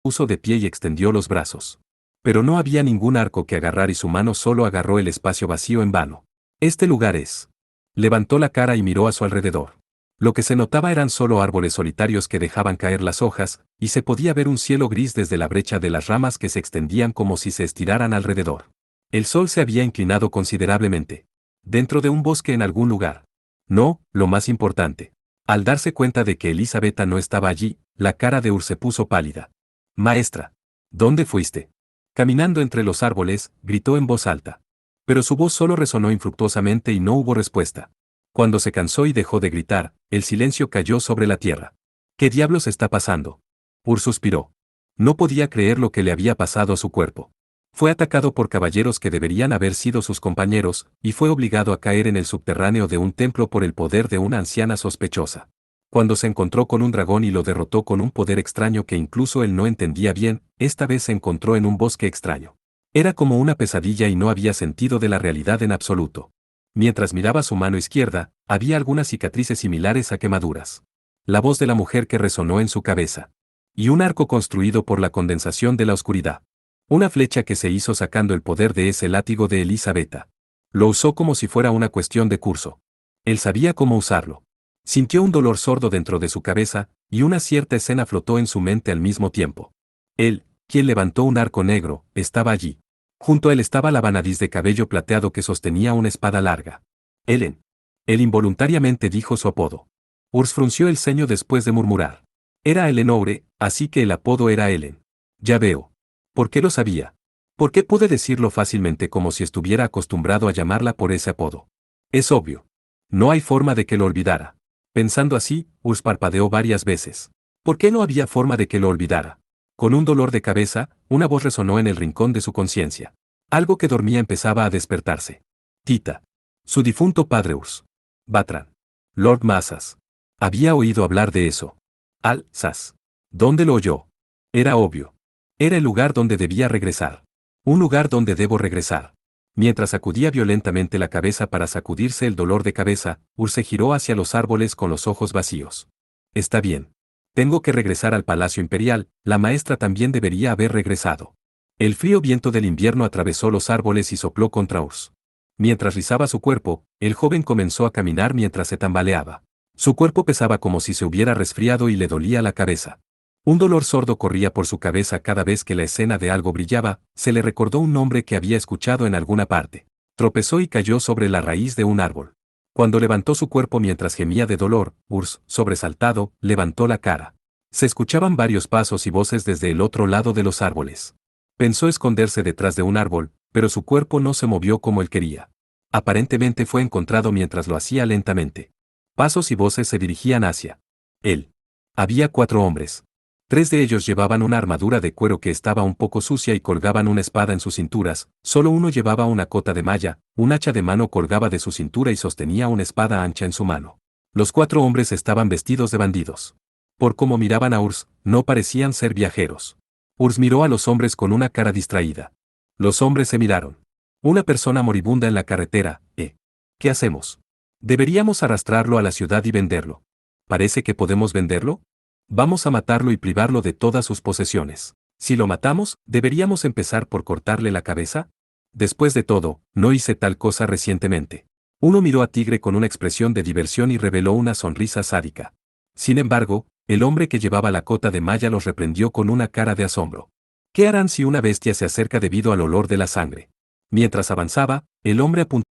puso de pie y extendió los brazos. Pero no había ningún arco que agarrar y su mano solo agarró el espacio vacío en vano. Este lugar es. Levantó la cara y miró a su alrededor. Lo que se notaba eran solo árboles solitarios que dejaban caer las hojas, y se podía ver un cielo gris desde la brecha de las ramas que se extendían como si se estiraran alrededor. El sol se había inclinado considerablemente. Dentro de un bosque en algún lugar. No, lo más importante. Al darse cuenta de que Elisabetta no estaba allí, la cara de Urs se puso pálida. Maestra. ¿Dónde fuiste? Caminando entre los árboles, gritó en voz alta. Pero su voz solo resonó infructuosamente y no hubo respuesta. Cuando se cansó y dejó de gritar, el silencio cayó sobre la tierra. ¿Qué diablos está pasando? Urs suspiró. No podía creer lo que le había pasado a su cuerpo. Fue atacado por caballeros que deberían haber sido sus compañeros, y fue obligado a caer en el subterráneo de un templo por el poder de una anciana sospechosa. Cuando se encontró con un dragón y lo derrotó con un poder extraño que incluso él no entendía bien, esta vez se encontró en un bosque extraño. Era como una pesadilla y no había sentido de la realidad en absoluto. Mientras miraba su mano izquierda, había algunas cicatrices similares a quemaduras. La voz de la mujer que resonó en su cabeza. Y un arco construido por la condensación de la oscuridad. Una flecha que se hizo sacando el poder de ese látigo de Elisabetta. Lo usó como si fuera una cuestión de curso. Él sabía cómo usarlo. Sintió un dolor sordo dentro de su cabeza, y una cierta escena flotó en su mente al mismo tiempo. Él, quien levantó un arco negro, estaba allí. Junto a él estaba la vanadis de cabello plateado que sostenía una espada larga. Ellen. Él involuntariamente dijo su apodo. Urs frunció el ceño después de murmurar. Era Ellen Oure, así que el apodo era Ellen. Ya veo. ¿Por qué lo sabía? ¿Por qué pude decirlo fácilmente como si estuviera acostumbrado a llamarla por ese apodo? Es obvio. No hay forma de que lo olvidara. Pensando así, Urs parpadeó varias veces. ¿Por qué no había forma de que lo olvidara? Con un dolor de cabeza, una voz resonó en el rincón de su conciencia. Algo que dormía empezaba a despertarse. Tita. Su difunto padre Urs. Batran. Lord Masas. Había oído hablar de eso. Al-Sas. ¿Dónde lo oyó? Era obvio. Era el lugar donde debía regresar. Un lugar donde debo regresar. Mientras sacudía violentamente la cabeza para sacudirse el dolor de cabeza, Urs se giró hacia los árboles con los ojos vacíos. Está bien. Tengo que regresar al Palacio Imperial, la maestra también debería haber regresado. El frío viento del invierno atravesó los árboles y sopló contra Urs. Mientras rizaba su cuerpo, el joven comenzó a caminar mientras se tambaleaba. Su cuerpo pesaba como si se hubiera resfriado y le dolía la cabeza. Un dolor sordo corría por su cabeza cada vez que la escena de algo brillaba, se le recordó un nombre que había escuchado en alguna parte. Tropezó y cayó sobre la raíz de un árbol. Cuando levantó su cuerpo mientras gemía de dolor, Urs, sobresaltado, levantó la cara. Se escuchaban varios pasos y voces desde el otro lado de los árboles. Pensó esconderse detrás de un árbol, pero su cuerpo no se movió como él quería. Aparentemente fue encontrado mientras lo hacía lentamente. Pasos y voces se dirigían hacia él. Había 4 hombres. 3 de ellos llevaban una armadura de cuero que estaba un poco sucia y colgaban una espada en sus cinturas, solo uno llevaba una cota de malla, un hacha de mano colgaba de su cintura y sostenía una espada ancha en su mano. Los 4 hombres estaban vestidos de bandidos. Por cómo miraban a Urs, no parecían ser viajeros. Urs miró a los hombres con una cara distraída. Los hombres se miraron. Una persona moribunda en la carretera, ¿eh? ¿Qué hacemos? Deberíamos arrastrarlo a la ciudad y venderlo. ¿Parece que podemos venderlo? Vamos a matarlo y privarlo de todas sus posesiones. Si lo matamos, ¿deberíamos empezar por cortarle la cabeza? Después de todo, no hice tal cosa recientemente. Uno miró a Tigre con una expresión de diversión y reveló una sonrisa sádica. Sin embargo, el hombre que llevaba la cota de malla los reprendió con una cara de asombro. ¿Qué harán si una bestia se acerca debido al olor de la sangre? Mientras avanzaba, el hombre apuntó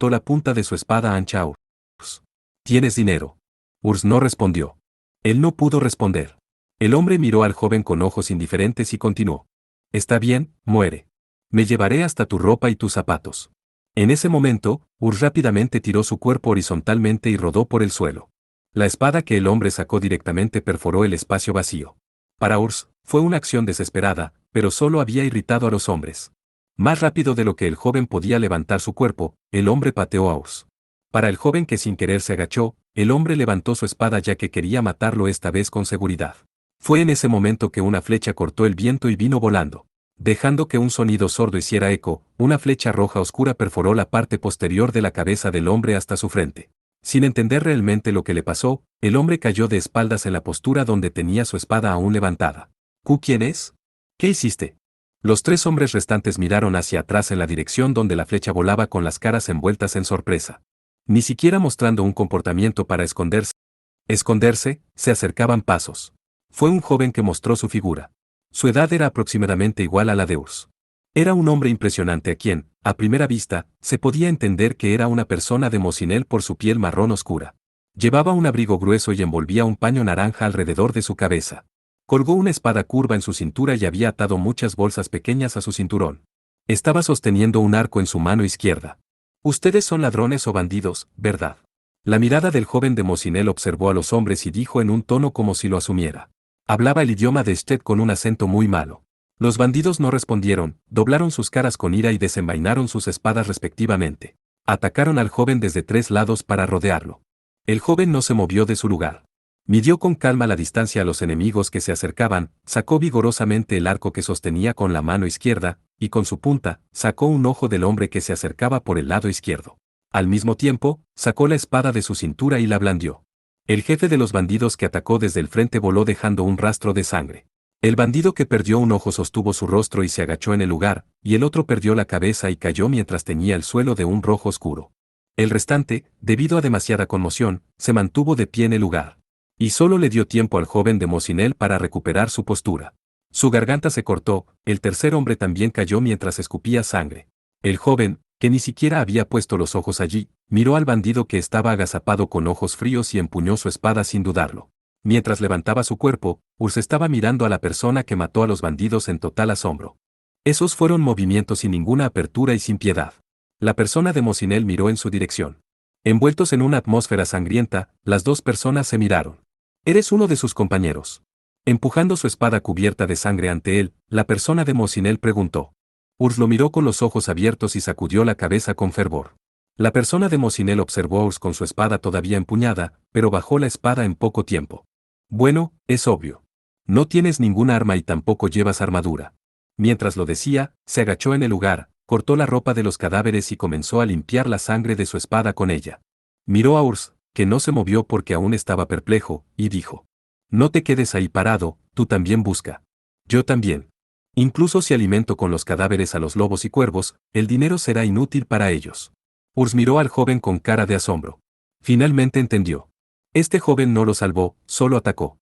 la punta de su espada ancha a Urs. ¿Tienes dinero? Urs no respondió. Él no pudo responder. El hombre miró al joven con ojos indiferentes y continuó. Está bien, muere. Me llevaré hasta tu ropa y tus zapatos. En ese momento, Urs rápidamente tiró su cuerpo horizontalmente y rodó por el suelo. La espada que el hombre sacó directamente perforó el espacio vacío. Para Urs, fue una acción desesperada, pero solo había irritado a los hombres. Más rápido de lo que el joven podía levantar su cuerpo, el hombre pateó a Urs. Para el joven que sin querer se agachó, el hombre levantó su espada ya que quería matarlo esta vez con seguridad. Fue en ese momento que una flecha cortó el viento y vino volando. Dejando que un sonido sordo hiciera eco, una flecha roja oscura perforó la parte posterior de la cabeza del hombre hasta su frente. Sin entender realmente lo que le pasó, el hombre cayó de espaldas en la postura donde tenía su espada aún levantada. ¿Quién es? ¿Qué hiciste? Los 3 hombres restantes miraron hacia atrás en la dirección donde la flecha volaba con las caras envueltas en sorpresa. Ni siquiera mostrando un comportamiento para esconderse, se acercaban pasos. Fue un joven que mostró su figura. Su edad era aproximadamente igual a la de Urs. Era un hombre impresionante a quien, a primera vista, se podía entender que era una persona de Mosinel por su piel marrón oscura. Llevaba un abrigo grueso y envolvía un paño naranja alrededor de su cabeza. Colgó una espada curva en su cintura y había atado muchas bolsas pequeñas a su cinturón. Estaba sosteniendo un arco en su mano izquierda. Ustedes son ladrones o bandidos, ¿verdad? La mirada del joven de Mosinel observó a los hombres y dijo en un tono como si lo asumiera. Hablaba el idioma de Sted con un acento muy malo. Los bandidos no respondieron, doblaron sus caras con ira y desenvainaron sus espadas respectivamente. Atacaron al joven desde 3 lados para rodearlo. El joven no se movió de su lugar. Midió con calma la distancia a los enemigos que se acercaban, sacó vigorosamente el arco que sostenía con la mano izquierda, y con su punta, sacó un ojo del hombre que se acercaba por el lado izquierdo. Al mismo tiempo, sacó la espada de su cintura y la blandió. El jefe de los bandidos que atacó desde el frente voló dejando un rastro de sangre. El bandido que perdió un ojo sostuvo su rostro y se agachó en el lugar, y el otro perdió la cabeza y cayó mientras teñía el suelo de un rojo oscuro. El restante, debido a demasiada conmoción, se mantuvo de pie en el lugar. Y solo le dio tiempo al joven de Mosinel para recuperar su postura. Su garganta se cortó, el tercer hombre también cayó mientras escupía sangre. El joven, que ni siquiera había puesto los ojos allí, miró al bandido que estaba agazapado con ojos fríos y empuñó su espada sin dudarlo. Mientras levantaba su cuerpo, Urs estaba mirando a la persona que mató a los bandidos en total asombro. Esos fueron movimientos sin ninguna apertura y sin piedad. La persona de Mosinel miró en su dirección. Envueltos en una atmósfera sangrienta, las 2 personas se miraron. Eres uno de sus compañeros. Empujando su espada cubierta de sangre ante él, la persona de Mosinel preguntó. Urs lo miró con los ojos abiertos y sacudió la cabeza con fervor. La persona de Mosinel observó a Urs con su espada todavía empuñada, pero bajó la espada en poco tiempo. Bueno, es obvio. No tienes ninguna arma y tampoco llevas armadura. Mientras lo decía, se agachó en el lugar, cortó la ropa de los cadáveres y comenzó a limpiar la sangre de su espada con ella. Miró a Urs, que no se movió porque aún estaba perplejo, y dijo. No te quedes ahí parado, tú también busca. Yo también. Incluso si alimento con los cadáveres a los lobos y cuervos, el dinero será inútil para ellos. Urs miró al joven con cara de asombro. Finalmente entendió. Este joven no lo salvó, solo atacó.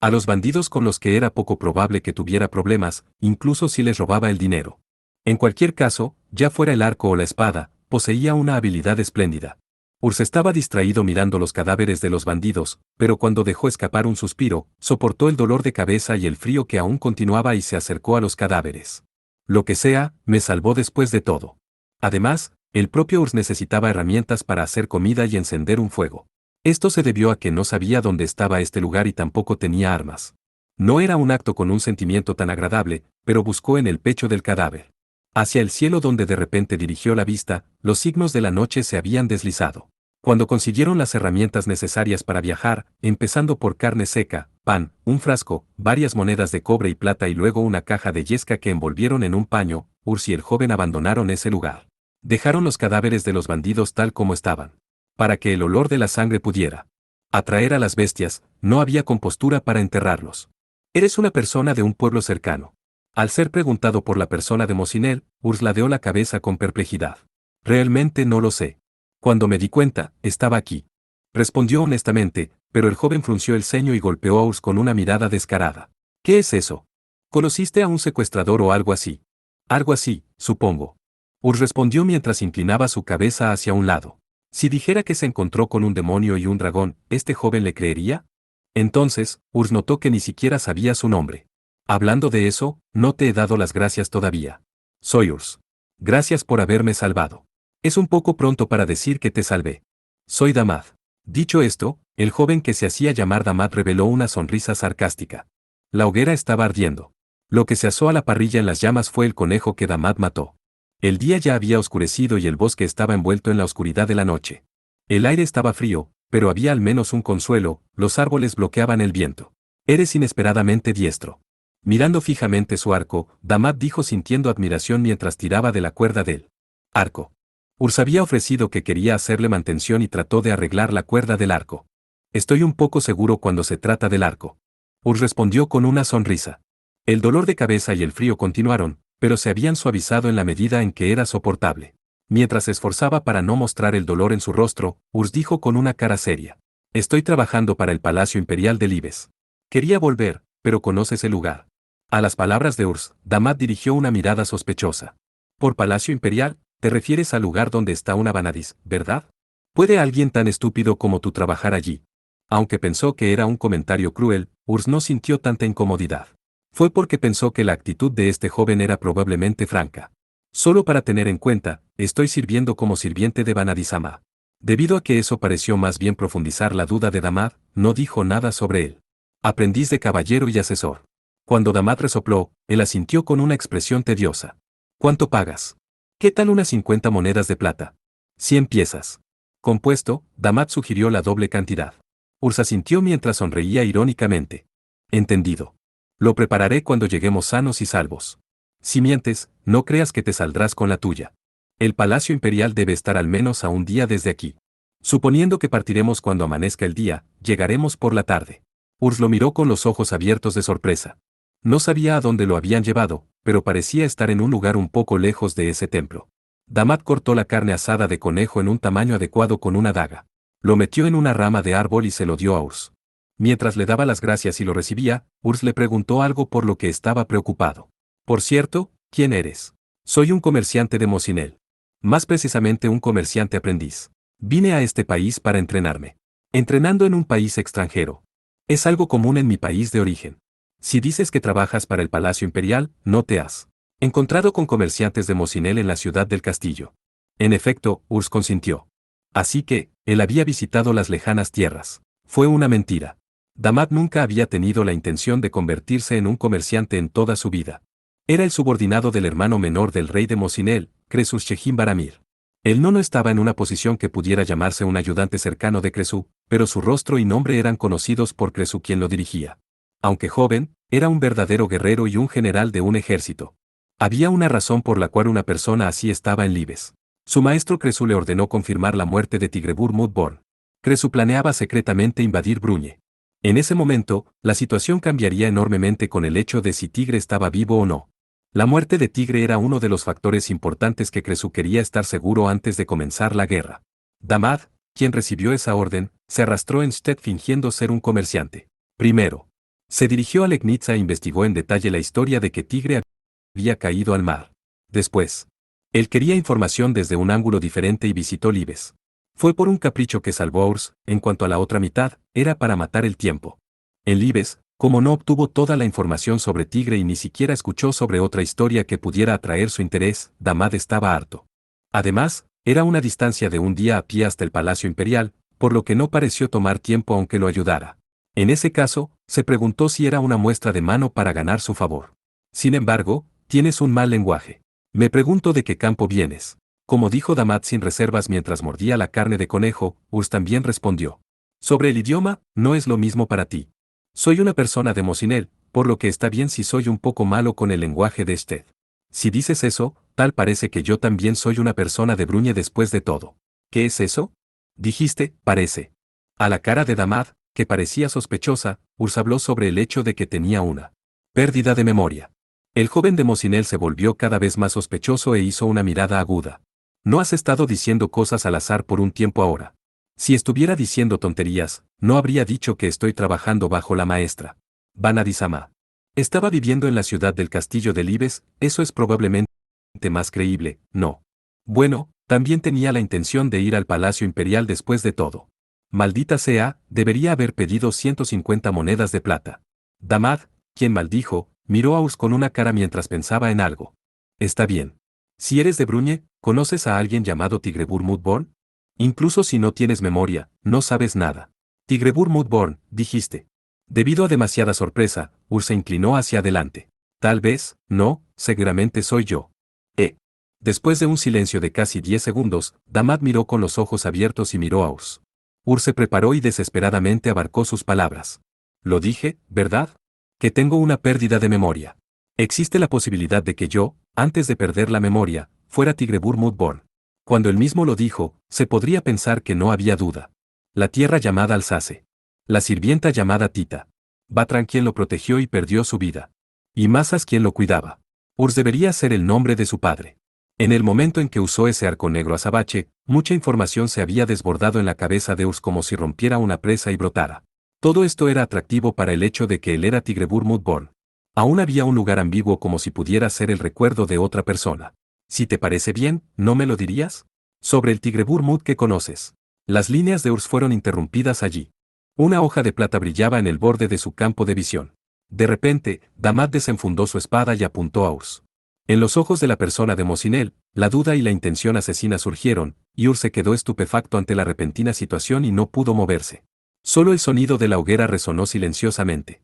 A los bandidos con los que era poco probable que tuviera problemas, incluso si les robaba el dinero. En cualquier caso, ya fuera el arco o la espada, poseía una habilidad espléndida. Urs estaba distraído mirando los cadáveres de los bandidos, pero cuando dejó escapar un suspiro, soportó el dolor de cabeza y el frío que aún continuaba y se acercó a los cadáveres. Lo que sea, me salvó después de todo. Además, el propio Urs necesitaba herramientas para hacer comida y encender un fuego. Esto se debió a que no sabía dónde estaba este lugar y tampoco tenía armas. No era un acto con un sentimiento tan agradable, pero buscó en el pecho del cadáver. Hacia el cielo donde de repente dirigió la vista, los signos de la noche se habían deslizado. Cuando consiguieron las herramientas necesarias para viajar, empezando por carne seca, pan, un frasco, varias monedas de cobre y plata y luego una caja de yesca que envolvieron en un paño, Urs y el joven abandonaron ese lugar. Dejaron los cadáveres de los bandidos tal como estaban. Para que el olor de la sangre pudiera atraer a las bestias, no había compostura para enterrarlos. Eres una persona de un pueblo cercano. Al ser preguntado por la persona de Mosinel, Urs ladeó la cabeza con perplejidad. Realmente no lo sé. Cuando me di cuenta, estaba aquí. Respondió honestamente, pero el joven frunció el ceño y golpeó a Urs con una mirada descarada. ¿Qué es eso? ¿Conociste a un secuestrador o algo así? Algo así, supongo. Urs respondió mientras inclinaba su cabeza hacia un lado. Si dijera que se encontró con un demonio y un dragón, ¿este joven le creería? Entonces, Urs notó que ni siquiera sabía su nombre. Hablando de eso, no te he dado las gracias todavía. Soy Urs. Gracias por haberme salvado. Es un poco pronto para decir que te salvé. Soy Damad. Dicho esto, el joven que se hacía llamar Damad reveló una sonrisa sarcástica. La hoguera estaba ardiendo. Lo que se asó a la parrilla en las llamas fue el conejo que Damad mató. El día ya había oscurecido y el bosque estaba envuelto en la oscuridad de la noche. El aire estaba frío, pero había al menos un consuelo, los árboles bloqueaban el viento. Eres inesperadamente diestro. Mirando fijamente su arco, Damad dijo sintiendo admiración mientras tiraba de la cuerda del arco. Urs había ofrecido que quería hacerle mantención y trató de arreglar la cuerda del arco. Estoy un poco seguro cuando se trata del arco. Urs respondió con una sonrisa. El dolor de cabeza y el frío continuaron, pero se habían suavizado en la medida en que era soportable. Mientras se esforzaba para no mostrar el dolor en su rostro, Urs dijo con una cara seria. Estoy trabajando para el Palacio Imperial de Libes. Quería volver, pero conoces el lugar. A las palabras de Urs, Damad dirigió una mirada sospechosa. Por Palacio Imperial, te refieres al lugar donde está una Vanadis, ¿verdad? ¿Puede alguien tan estúpido como tú trabajar allí? Aunque pensó que era un comentario cruel, Urs no sintió tanta incomodidad. Fue porque pensó que la actitud de este joven era probablemente franca. Solo para tener en cuenta, estoy sirviendo como sirviente de Vanadis-sama. Debido a que eso pareció más bien profundizar la duda de Damad, no dijo nada sobre él. Aprendiz de caballero y asesor. Cuando Damad resopló, él asintió con una expresión tediosa. ¿Cuánto pagas? ¿Qué tal unas 50 monedas de plata? 100 piezas. Compuesto, Damad sugirió la doble cantidad. Urs asintió mientras sonreía irónicamente. Entendido. Lo prepararé cuando lleguemos sanos y salvos. Si mientes, no creas que te saldrás con la tuya. El Palacio Imperial debe estar al menos a un día desde aquí. Suponiendo que partiremos cuando amanezca el día, llegaremos por la tarde. Urs lo miró con los ojos abiertos de sorpresa. No sabía a dónde lo habían llevado, pero parecía estar en un lugar un poco lejos de ese templo. Damad cortó la carne asada de conejo en un tamaño adecuado con una daga. Lo metió en una rama de árbol y se lo dio a Urs. Mientras le daba las gracias y lo recibía, Urs le preguntó algo por lo que estaba preocupado. Por cierto, ¿quién eres? Soy un comerciante de Mosinel. Más precisamente un comerciante aprendiz. Vine a este país para entrenarme. Entrenando en un país extranjero. Es algo común en mi país de origen. Si dices que trabajas para el Palacio Imperial, no te has encontrado con comerciantes de Mosinel en la ciudad del castillo. En efecto, Urs consintió. Así que, él había visitado las lejanas tierras. Fue una mentira. Damad nunca había tenido la intención de convertirse en un comerciante en toda su vida. Era el subordinado del hermano menor del rey de Mosinel, Cresus Shehim Baramir. El nono estaba en una posición que pudiera llamarse un ayudante cercano de Cresu, pero su rostro y nombre eran conocidos por Cresu quien lo dirigía. Aunque joven, era un verdadero guerrero y un general de un ejército. Había una razón por la cual una persona así estaba en Libes. Su maestro Cresu le ordenó confirmar la muerte de Tigrebur Mudborn. Cresu planeaba secretamente invadir Bruñe. En ese momento, la situación cambiaría enormemente con el hecho de si Tigre estaba vivo o no. La muerte de Tigre era uno de los factores importantes que Cresu quería estar seguro antes de comenzar la guerra. Damad, quien recibió esa orden, se arrastró en Sted fingiendo ser un comerciante. Primero. Se dirigió a Legnitza e investigó en detalle la historia de que Tigre había caído al mar. Después, él quería información desde un ángulo diferente y visitó Libes. Fue por un capricho que salvó a Urs. En cuanto a la otra mitad, era para matar el tiempo. En Libes, como no obtuvo toda la información sobre Tigre y ni siquiera escuchó sobre otra historia que pudiera atraer su interés, Damad estaba harto. Además, era una distancia de un día a pie hasta el Palacio Imperial, por lo que no pareció tomar tiempo aunque lo ayudara. En ese caso, se preguntó si era una muestra de mano para ganar su favor. Sin embargo, tienes un mal lenguaje. Me pregunto de qué campo vienes. Como dijo Damad sin reservas mientras mordía la carne de conejo, Urs también respondió. Sobre el idioma, no es lo mismo para ti. Soy una persona de Mosinel, por lo que está bien si soy un poco malo con el lenguaje de Sted. Si dices eso, tal parece que yo también soy una persona de Bruñe después de todo. ¿Qué es eso? Dijiste, parece. A la cara de Damad, que parecía sospechosa, Urs habló sobre el hecho de que tenía una pérdida de memoria. El joven de Mosinel se volvió cada vez más sospechoso e hizo una mirada aguda. No has estado diciendo cosas al azar por un tiempo ahora. Si estuviera diciendo tonterías, no habría dicho que estoy trabajando bajo la maestra Vanadisama. Estaba viviendo en la ciudad del castillo de Libes, eso es probablemente más creíble, ¿no? Bueno, también tenía la intención de ir al Palacio Imperial después de todo. Maldita sea, debería haber pedido 150 monedas de plata. Damad, quien maldijo, miró a Urs con una cara mientras pensaba en algo. Está bien. Si eres de Bruñe, ¿conoces a alguien llamado Tigrebur Mudborn? Incluso si no tienes memoria, no sabes nada. Tigrebur Mudborn, dijiste. Debido a demasiada sorpresa, Urs se inclinó hacia adelante. Tal vez, no, seguramente soy yo. Después de un silencio de casi 10 segundos, Damad miró con los ojos abiertos y miró a Urs. Urs se preparó y desesperadamente abarcó sus palabras. Lo dije, ¿verdad? Que tengo una pérdida de memoria. Existe la posibilidad de que yo, antes de perder la memoria, fuera Tigrebur Mudborn. Cuando él mismo lo dijo, se podría pensar que no había duda. La tierra llamada Alsace. La sirvienta llamada Tita. Batran quien lo protegió y perdió su vida. Y Masas quien lo cuidaba. Urs debería ser el nombre de su padre. En el momento en que usó ese arco negro azabache, mucha información se había desbordado en la cabeza de Urs como si rompiera una presa y brotara. Todo esto era atractivo para el hecho de que él era Tigrebur Mudborn. Aún había un lugar ambiguo como si pudiera ser el recuerdo de otra persona. Si te parece bien, ¿no me lo dirías? Sobre el Tigrebur Mud que conoces. Las líneas de Urs fueron interrumpidas allí. Una hoja de plata brillaba en el borde de su campo de visión. De repente, Damad desenfundó su espada y apuntó a Urs. En los ojos de la persona de Mosinel, la duda y la intención asesina surgieron, y Urs se quedó estupefacto ante la repentina situación y no pudo moverse. Solo el sonido de la hoguera resonó silenciosamente.